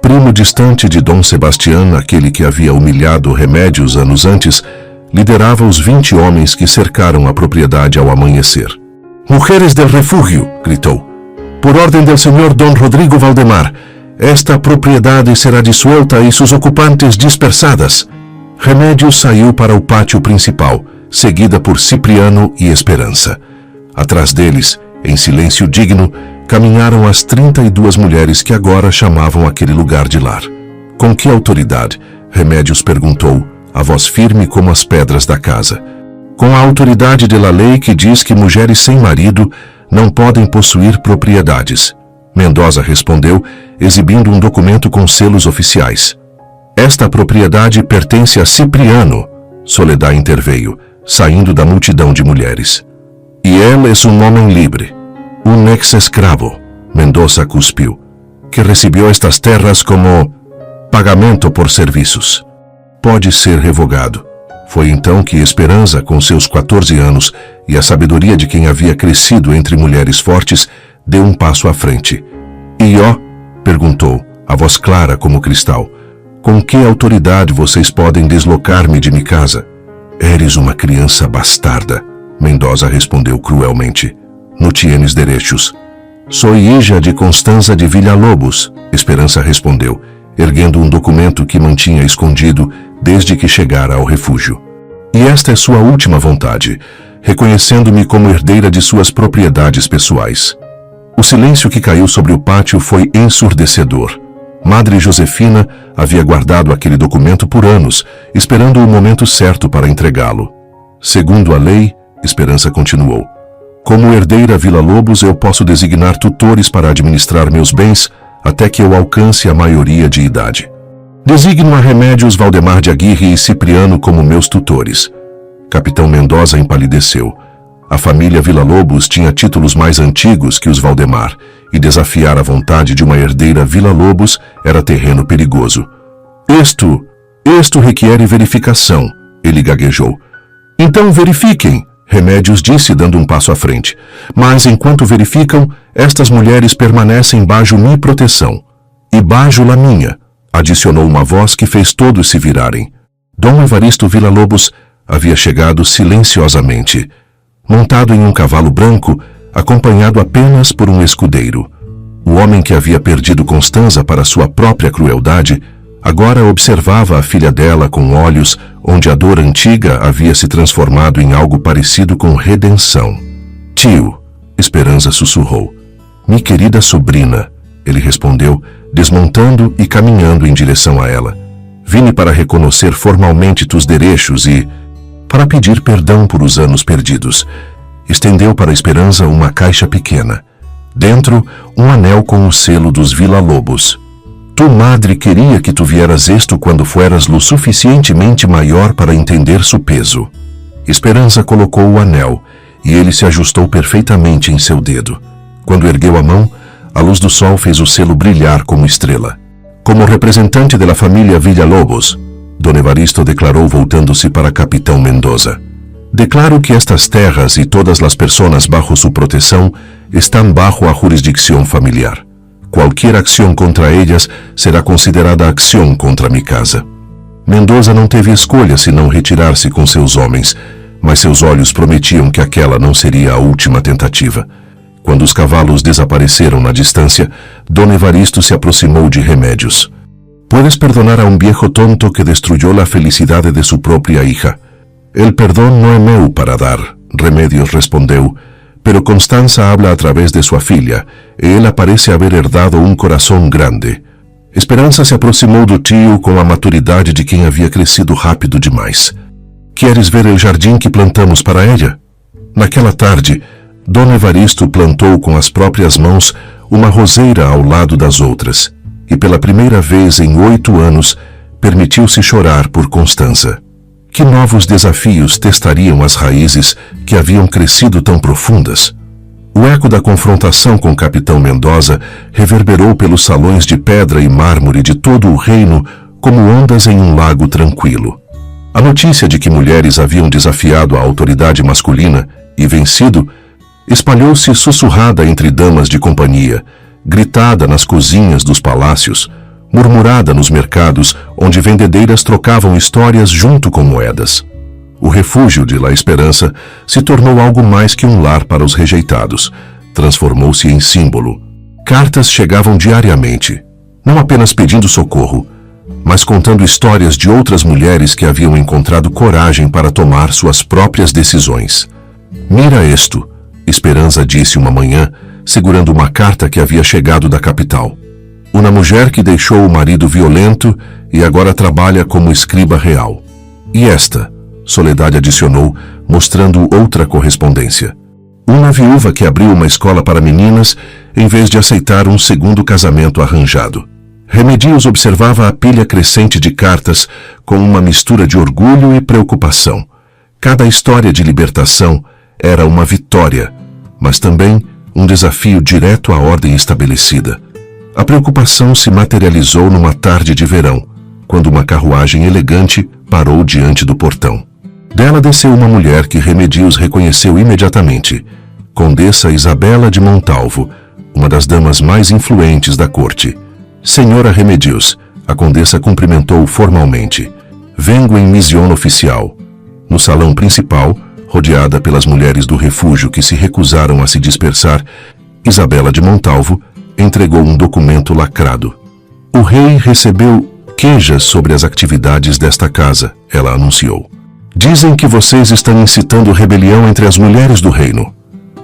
primo distante de Dom Sebastián, aquele que havia humilhado Remédios anos antes, liderava os 20 homens que cercaram a propriedade ao amanhecer. «Mujeres del refúgio!» gritou. «Por ordem del senhor Dom Rodrigo Valdemar, esta propriedade será dissuelta e seus ocupantes dispersadas.» Remédios saiu para o pátio principal, seguida por Cipriano e Esperança. Atrás deles, em silêncio digno, caminharam as 32 mulheres que agora chamavam aquele lugar de lar. Com que autoridade? Remédios perguntou, a voz firme como as pedras da casa. Com a autoridade da lei que diz que mulheres sem marido não podem possuir propriedades. Mendoza respondeu, exibindo um documento com selos oficiais. Esta propriedade pertence a Cipriano, Soledad interveio, saindo da multidão de mulheres. E ele é um homem livre, um ex-escravo, Mendoza cuspiu, que recebeu estas terras como pagamento por serviços. Pode ser revogado. Foi então que Esperança, com seus 14 anos e a sabedoria de quem havia crescido entre mulheres fortes, deu um passo à frente. E ó, perguntou, a voz clara como cristal, com que autoridade vocês podem deslocar-me de minha casa? Eres uma criança bastarda, Mendoza respondeu cruelmente. No tienes derechos. Sou hija de Constanza de Villalobos, Esperança respondeu, erguendo um documento que mantinha escondido desde que chegara ao refúgio. E esta é sua última vontade, reconhecendo-me como herdeira de suas propriedades pessoais. O silêncio que caiu sobre o pátio foi ensurdecedor. Madre Josefina havia guardado aquele documento por anos, esperando o momento certo para entregá-lo. Segundo a lei, Esperança continuou, como herdeira Villalobos eu posso designar tutores para administrar meus bens até que eu alcance a maioria de idade. Designo a Remédios Valdemar de Aguirre e Cipriano como meus tutores. Capitão Mendoza empalideceu. A família Villalobos tinha títulos mais antigos que os Valdemar, e desafiar a vontade de uma herdeira Villalobos era terreno perigoso. Isto requer verificação, ele gaguejou. Então verifiquem, Remédios disse dando um passo à frente. Mas enquanto verificam, estas mulheres permanecem bajo minha proteção. E bajo la minha, adicionou uma voz que fez todos se virarem. Dom Evaristo Villalobos havia chegado silenciosamente, montado em um cavalo branco, acompanhado apenas por um escudeiro. O homem que havia perdido Constanza para sua própria crueldade, agora observava a filha dela com olhos onde a dor antiga havia se transformado em algo parecido com redenção. Tio, Esperança sussurrou. Minha querida sobrinha, ele respondeu, desmontando e caminhando em direção a ela. Vine para reconhecer formalmente tus direitos e para pedir perdão por os anos perdidos. Estendeu para Esperança uma caixa pequena. Dentro, um anel com o selo dos Villa-Lobos. Tu madre queria que tu vieras isto quando fueras lo suficientemente maior para entender su peso. Esperança colocou o anel e ele se ajustou perfeitamente em seu dedo. Quando ergueu a mão, a luz do sol fez o selo brilhar como estrela. Como representante da família Villa-Lobos, Don Evaristo declarou voltando-se para Capitão Mendoza. Declaro que estas terras e todas as pessoas bajo sua proteção estão bajo a jurisdicção familiar. Qualquer ação contra elas será considerada ação contra minha casa. Mendoza não teve escolha senão retirar-se com seus homens, mas seus olhos prometiam que aquela não seria a última tentativa. Quando os cavalos desapareceram na distância, Don Evaristo se aproximou de Remédios. Puedes perdonar a um viejo tonto que destruyó la felicidade de su própria hija. El perdão não é meu para dar, Remédios respondeu, pero Constanza habla a través de sua filha, e ela parece haver herdado um coração grande. Esperança se aproximou do tio com a maturidade de quem havia crescido rápido demais. Queres ver o jardim que plantamos para ela? Naquela tarde, Don Evaristo plantou com as próprias mãos uma roseira ao lado das outras, e pela primeira vez em 8 anos, permitiu-se chorar por Constanza. Que novos desafios testariam as raízes que haviam crescido tão profundas? O eco da confrontação com Capitão Mendoza reverberou pelos salões de pedra e mármore de todo o reino como ondas em um lago tranquilo. A notícia de que mulheres haviam desafiado a autoridade masculina e vencido espalhou-se sussurrada entre damas de companhia, gritada nas cozinhas dos palácios, murmurada nos mercados, onde vendedeiras trocavam histórias junto com moedas. O refúgio de La Esperança se tornou algo mais que um lar para os rejeitados. Transformou-se em símbolo. Cartas chegavam diariamente, não apenas pedindo socorro, mas contando histórias de outras mulheres que haviam encontrado coragem para tomar suas próprias decisões. Mira isto, Esperança disse uma manhã, segurando uma carta que havia chegado da capital. Uma mulher que deixou o marido violento e agora trabalha como escriba real. E esta, Soledade adicionou, mostrando outra correspondência. Uma viúva que abriu uma escola para meninas em vez de aceitar um segundo casamento arranjado. Remédios observava a pilha crescente de cartas com uma mistura de orgulho e preocupação. Cada história de libertação era uma vitória, mas também um desafio direto à ordem estabelecida. A preocupação se materializou numa tarde de verão, quando uma carruagem elegante parou diante do portão. Dela desceu uma mulher que Remédios reconheceu imediatamente, Condessa Isabela de Montalvo, uma das damas mais influentes da corte. Senhora Remédios, a condessa cumprimentou formalmente. Vengo em missão oficial. No salão principal, rodeada pelas mulheres do refúgio que se recusaram a se dispersar, Isabela de Montalvo entregou um documento lacrado. O rei recebeu queixas sobre as atividades desta casa, ela anunciou. Dizem que vocês estão incitando rebelião entre as mulheres do reino.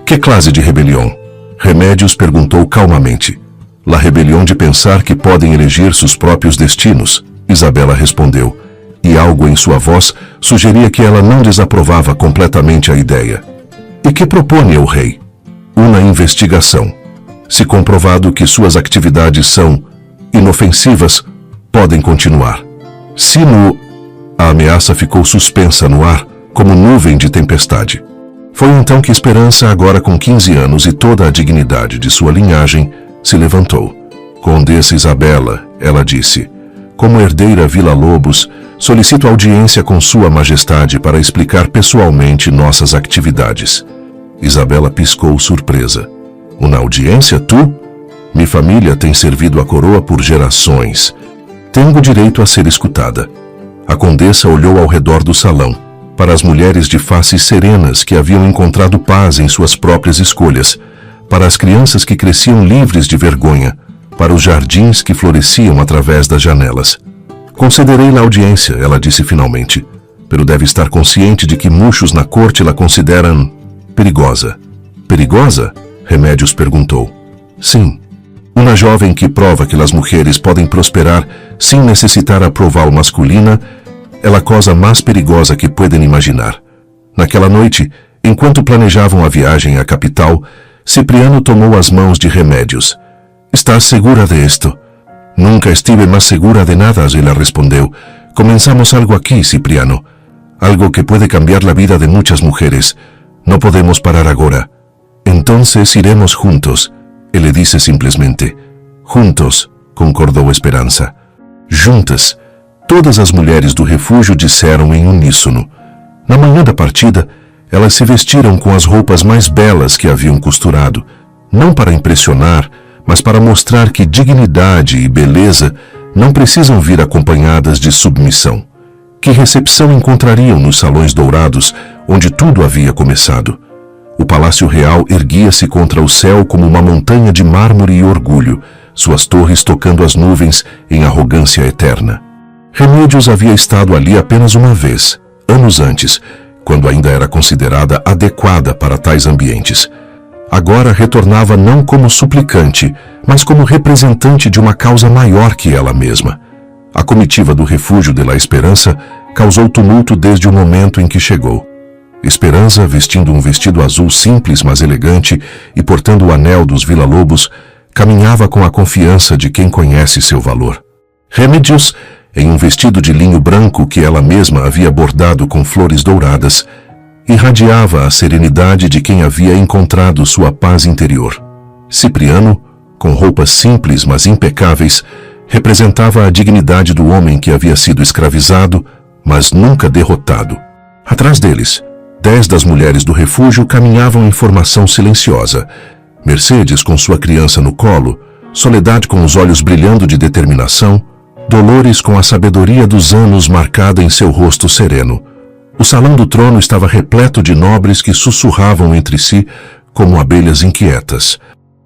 Que classe de rebelião? Remédios perguntou calmamente. La rebelião de pensar que podem eleger seus próprios destinos, Isabela respondeu, e algo em sua voz sugeria que ela não desaprovava completamente a ideia. E que propõe o rei? Uma investigação. Se comprovado que suas atividades são inofensivas, podem continuar. Se a ameaça ficou suspensa no ar, como nuvem de tempestade. Foi então que Esperança, agora com 15 anos e toda a dignidade de sua linhagem, se levantou. Condessa Isabela, ela disse, como herdeira Villa-Lobos, solicito audiência com Sua Majestade para explicar pessoalmente nossas atividades. Isabela piscou surpresa. Uma audiência, tu? Minha família tem servido a coroa por gerações. Tenho direito a ser escutada. A condessa olhou ao redor do salão, para as mulheres de faces serenas que haviam encontrado paz em suas próprias escolhas, para as crianças que cresciam livres de vergonha, para os jardins que floresciam através das janelas. Concederei-lhe a audiência, ela disse finalmente, pero deve estar consciente de que muchos na corte la consideram perigosa. Perigosa? Remédios perguntou. Sim. Uma jovem que prova que as mulheres podem prosperar sem necessitar aproval masculina é a coisa mais perigosa que podem imaginar. Naquela noite, enquanto planejavam a viagem à capital, Cipriano tomou as mãos de Remédios. ¿Estás segura de esto? Nunca estive mais segura de nada, ela respondeu. Comenzamos algo aqui, Cipriano. Algo que pode cambiar a vida de muitas mulheres. Não podemos parar agora. Entonces iremos juntos. Ele disse simplesmente. Juntos, concordou Esperança. Juntas, todas as mulheres do refúgio disseram em uníssono. Na manhã da partida, elas se vestiram com as roupas mais belas que haviam costurado, não para impressionar, mas para mostrar que dignidade e beleza não precisam vir acompanhadas de submissão. Que recepção encontrariam nos salões dourados, onde tudo havia começado? O Palácio Real erguia-se contra o céu como uma montanha de mármore e orgulho, suas torres tocando as nuvens em arrogância eterna. Remédios havia estado ali apenas uma vez, anos antes, quando ainda era considerada adequada para tais ambientes. Agora retornava não como suplicante, mas como representante de uma causa maior que ela mesma. A comitiva do Refúgio de la Esperança causou tumulto desde o momento em que chegou. Esperança, vestindo um vestido azul simples mas elegante e portando o anel dos Villa-Lobos, caminhava com a confiança de quem conhece seu valor. Remédios, em um vestido de linho branco que ela mesma havia bordado com flores douradas, irradiava a serenidade de quem havia encontrado sua paz interior. Cipriano, com roupas simples mas impecáveis, representava a dignidade do homem que havia sido escravizado, mas nunca derrotado. Atrás deles, 10 das mulheres do refúgio caminhavam em formação silenciosa. Mercedes com sua criança no colo, Soledade com os olhos brilhando de determinação, Dolores com a sabedoria dos anos marcada em seu rosto sereno. O salão do trono estava repleto de nobres que sussurravam entre si como abelhas inquietas.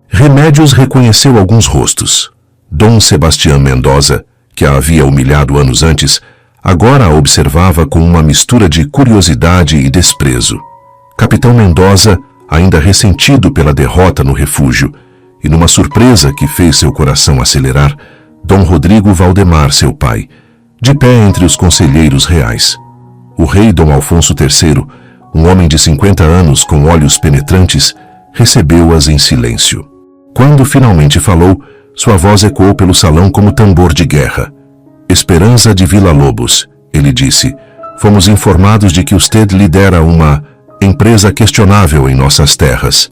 Remédios reconheceu alguns rostos. Dom Sebastião Mendoza, que a havia humilhado anos antes, agora a observava com uma mistura de curiosidade e desprezo. Capitão Mendoza, ainda ressentido pela derrota no refúgio, e numa surpresa que fez seu coração acelerar, Dom Rodrigo Valdemar, seu pai, de pé entre os conselheiros reais. O rei Dom Afonso III, um homem de 50 anos com olhos penetrantes, recebeu-as em silêncio. Quando finalmente falou, sua voz ecoou pelo salão como tambor de guerra. Esperança de Villa-Lobos, ele disse, fomos informados de que usted lidera uma empresa questionável em nossas terras.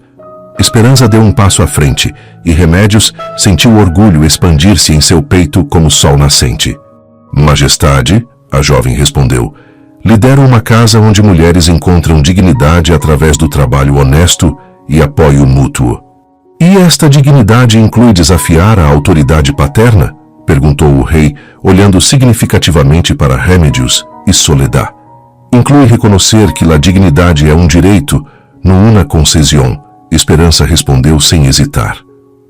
Esperança deu um passo à frente e Remédios sentiu o orgulho expandir-se em seu peito como sol nascente. Majestade, a jovem respondeu, lidero uma casa onde mulheres encontram dignidade através do trabalho honesto e apoio mútuo. E esta dignidade inclui desafiar a autoridade paterna? Perguntou o rei, olhando significativamente para Remédios e Soledad. Inclui reconhecer que a dignidade é um direito, no una concession, Esperança respondeu sem hesitar.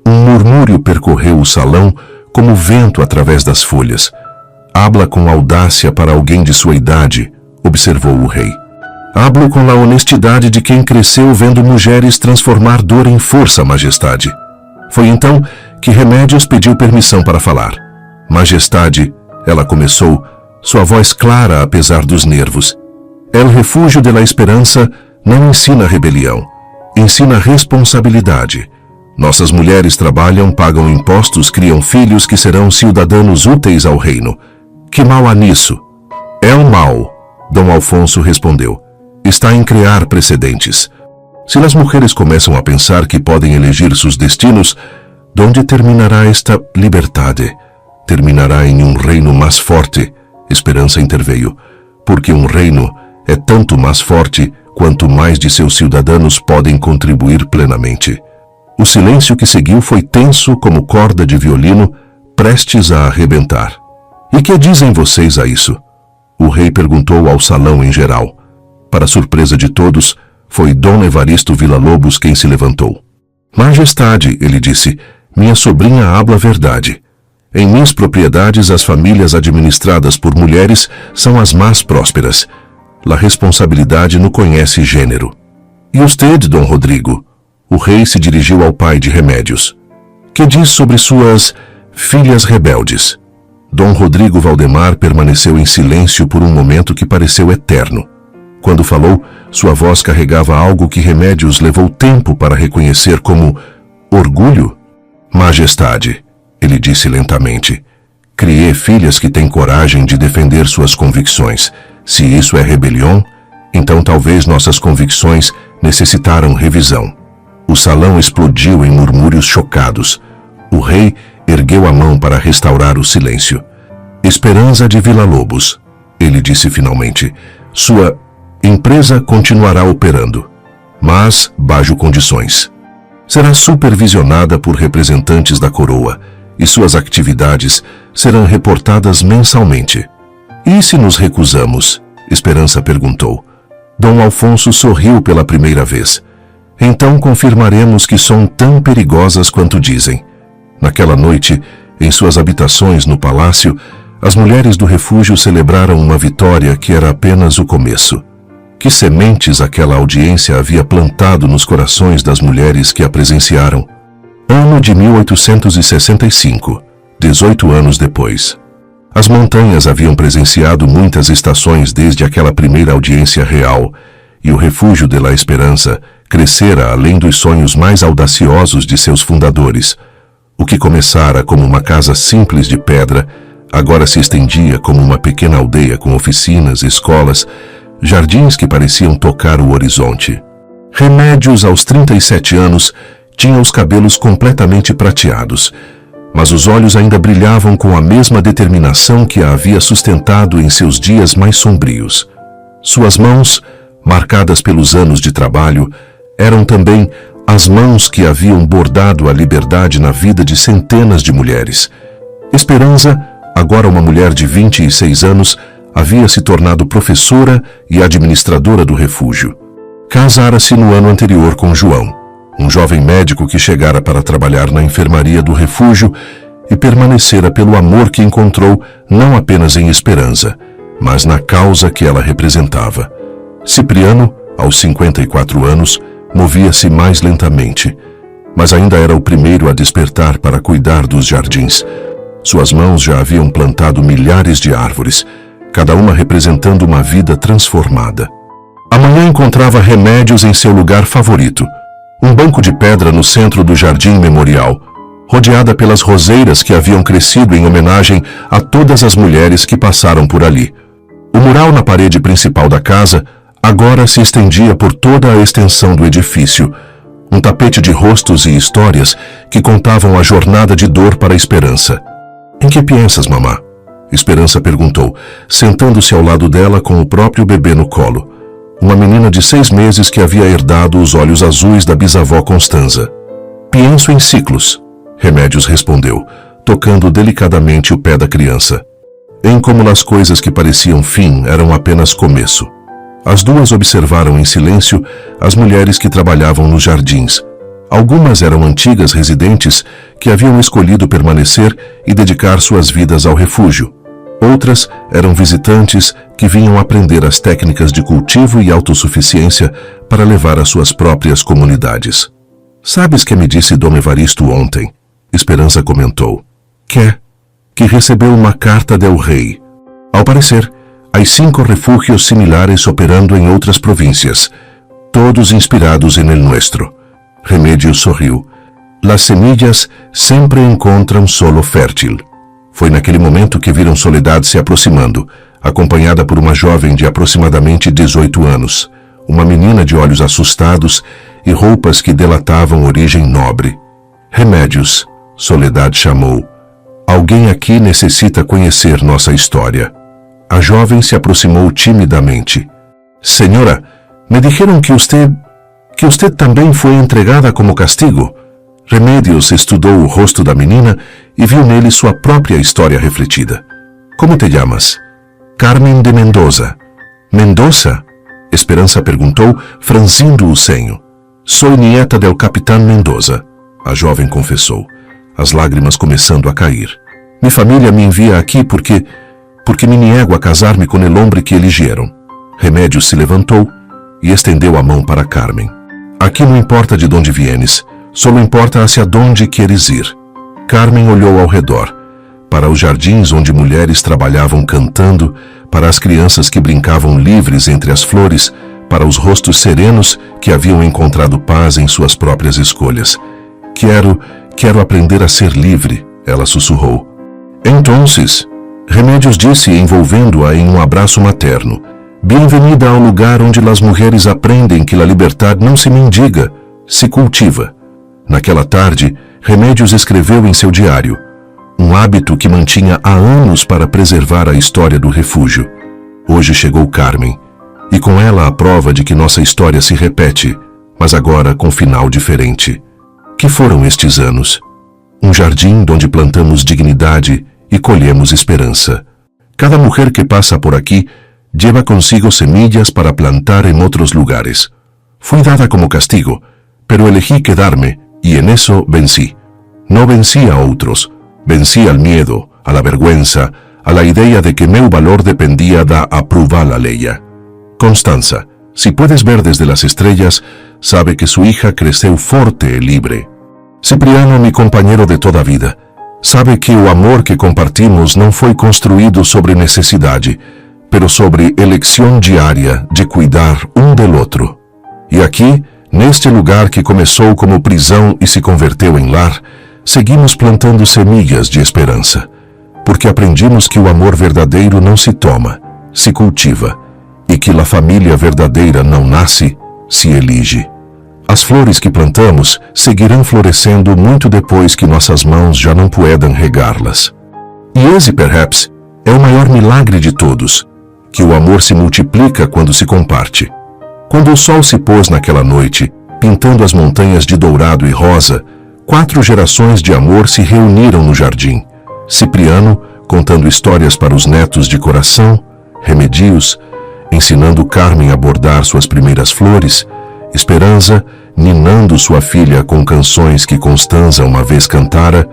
Um murmúrio percorreu o salão como vento através das folhas. Habla com audácia para alguém de sua idade, observou o rei. Hablo com a honestidade de quem cresceu vendo mulheres transformar dor em força, majestade. Foi então que Remédios pediu permissão para falar. Majestade, ela começou, sua voz clara apesar dos nervos. El Refúgio de la Esperança não ensina rebelião, ensina responsabilidade. Nossas mulheres trabalham, pagam impostos, criam filhos que serão cidadãos úteis ao reino. Que mal há nisso? É o mal, Dom Afonso respondeu. Está em criar precedentes. Se as mulheres começam a pensar que podem elegir seus destinos, onde terminará esta liberdade? Terminará em um reino mais forte, Esperança interveio, porque um reino é tanto mais forte quanto mais de seus cidadãos podem contribuir plenamente. O silêncio que seguiu foi tenso como corda de violino, prestes a arrebentar. E que dizem vocês a isso? O rei perguntou ao salão em geral. Para surpresa de todos, foi Dom Evaristo Villa-Lobos quem se levantou. Majestade, ele disse, minha sobrinha habla verdade. Em minhas propriedades, as famílias administradas por mulheres são as mais prósperas. A responsabilidade não conhece gênero. E usted, Dom Rodrigo? O rei se dirigiu ao pai de Remédios. Que diz sobre suas filhas rebeldes? Dom Rodrigo Valdemar permaneceu em silêncio por um momento que pareceu eterno. Quando falou, sua voz carregava algo que Remédios levou tempo para reconhecer como orgulho. Majestade, ele disse lentamente, criei filhas que têm coragem de defender suas convicções. Se isso é rebelião, então talvez nossas convicções necessitaram revisão. O salão explodiu em murmúrios chocados. O rei ergueu a mão para restaurar o silêncio. Esperança de Villa-Lobos, ele disse finalmente, sua empresa continuará operando, mas bajo condições. Será supervisionada por representantes da coroa e suas atividades serão reportadas mensalmente. E se nos recusamos? Esperança perguntou. Dom Alfonso sorriu pela primeira vez. Então confirmaremos que são tão perigosas quanto dizem. Naquela noite, em suas habitações no palácio, as mulheres do refúgio celebraram uma vitória que era apenas o começo. Que sementes aquela audiência havia plantado nos corações das mulheres que a presenciaram? Ano de 1865, 18 anos depois. As montanhas haviam presenciado muitas estações desde aquela primeira audiência real, e o refúgio de La Esperança crescera além dos sonhos mais audaciosos de seus fundadores. O que começara como uma casa simples de pedra, agora se estendia como uma pequena aldeia com oficinas, escolas, jardins que pareciam tocar o horizonte. Remédios, aos 37 anos, tinha os cabelos completamente prateados, mas os olhos ainda brilhavam com a mesma determinação que a havia sustentado em seus dias mais sombrios. Suas mãos, marcadas pelos anos de trabalho, eram também as mãos que haviam bordado a liberdade na vida de centenas de mulheres. Esperança, agora uma mulher de 26 anos, havia se tornado professora e administradora do refúgio. Casara-se no ano anterior com João, um jovem médico que chegara para trabalhar na enfermaria do refúgio e permanecera pelo amor que encontrou não apenas em Esperança, mas na causa que ela representava. Cipriano, aos 54 anos, movia-se mais lentamente, mas ainda era o primeiro a despertar para cuidar dos jardins. Suas mãos já haviam plantado milhares de árvores, cada uma representando uma vida transformada. Amanhã encontrava Remédios em seu lugar favorito, um banco de pedra no centro do jardim memorial, rodeada pelas roseiras que haviam crescido em homenagem a todas as mulheres que passaram por ali. O mural na parede principal da casa agora se estendia por toda a extensão do edifício, um tapete de rostos e histórias que contavam a jornada de dor para a Esperança. Em que pensas, mamã? Esperança perguntou, sentando-se ao lado dela com o próprio bebê no colo, uma menina de 6 meses que havia herdado os olhos azuis da bisavó Constanza. Penso em ciclos, Remédios respondeu, tocando delicadamente o pé da criança. Em como as coisas que pareciam fim eram apenas começo. As duas observaram em silêncio as mulheres que trabalhavam nos jardins. Algumas eram antigas residentes que haviam escolhido permanecer e dedicar suas vidas ao refúgio. Outras eram visitantes que vinham aprender as técnicas de cultivo e autossuficiência para levar às suas próprias comunidades. Sabes que me disse Dom Evaristo ontem? Esperança comentou. Que recebeu uma carta del rei. Ao parecer, há 5 refúgios similares operando em outras províncias, todos inspirados en el nuestro. Remédios sorriu. Las semillas sempre encontram solo fértil. Foi naquele momento que viram Soledad se aproximando, acompanhada por uma jovem de aproximadamente 18 anos, uma menina de olhos assustados e roupas que delatavam origem nobre. Remédios, Soledad chamou. Alguém aqui necessita conhecer nossa história. A jovem se aproximou timidamente. Senhora, me dijeron que usted também foi entregada como castigo. Remédios estudou o rosto da menina e viu nele sua própria história refletida. Como te llamas? Carmen de Mendoza. Mendoza? Esperança perguntou, franzindo o senho. Sou nieta del capitán Mendoza, a jovem confessou, as lágrimas começando a cair. Minha família me envia aqui porque me niego a casar-me com el hombre que eligieron. Remédios se levantou e estendeu a mão para Carmen. Aqui não importa de onde vienes, só importa hacia donde queres ir. Carmen olhou ao redor, para os jardins onde mulheres trabalhavam cantando, para as crianças que brincavam livres entre as flores, para os rostos serenos que haviam encontrado paz em suas próprias escolhas. Quero aprender a ser livre, ela sussurrou. Entonces, Remedios disse envolvendo-a em um abraço materno. Bem-vinda ao lugar onde as mulheres aprendem que a liberdade não se mendiga, se cultiva. Naquela tarde, Remedios escreveu em seu diário, um hábito que mantinha há anos para preservar a história do refúgio. Hoje chegou Carmen, e com ela a prova de que nossa história se repete, mas agora com final diferente. Que foram estes anos? Um jardim onde plantamos dignidade e colhemos esperança. Cada mulher que passa por aqui lleva consigo semillas para plantar en otros lugares. Fui dada como castigo, pero elegí quedarme y en eso vencí. No vencí a otros, vencí al miedo, a la vergüenza, a la idea de que meu valor dependía da aproval alheia. Constanza, si puedes ver desde las estrellas, sabe que su hija cresceu forte e libre. Cipriano, mi compañero de toda a vida, sabe que o amor que compartimos não foi construído sobre necessidade, pero sobre elección diária de cuidar um del outro. E aqui, neste lugar que começou como prisão e se converteu em lar, seguimos plantando semillas de esperança, porque aprendimos que o amor verdadeiro não se toma, se cultiva, e que a família verdadeira não nasce, se elige. As flores que plantamos seguirão florescendo muito depois que nossas mãos já não puedan regá-las. E esse, perhaps, é o maior milagre de todos, que o amor se multiplica quando se comparte. Quando o sol se pôs naquela noite, pintando as montanhas de dourado e rosa, 4 gerações de amor se reuniram no jardim. Cipriano, contando histórias para os netos de coração, Remedios, ensinando Carmen a bordar suas primeiras flores, Esperança, ninando sua filha com canções que Constanza uma vez cantara,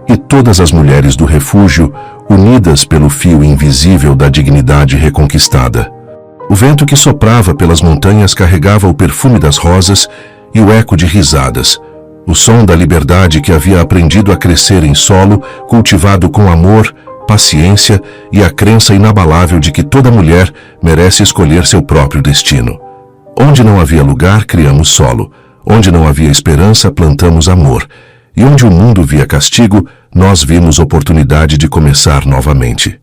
e todas as mulheres do refúgio, unidas pelo fio invisível da dignidade reconquistada. O vento que soprava pelas montanhas carregava o perfume das rosas e o eco de risadas, o som da liberdade que havia aprendido a crescer em solo, cultivado com amor, paciência e a crença inabalável de que toda mulher merece escolher seu próprio destino. Onde não havia lugar, criamos solo. Onde não havia esperança, plantamos amor. E onde o mundo via castigo, nós vimos oportunidade de começar novamente.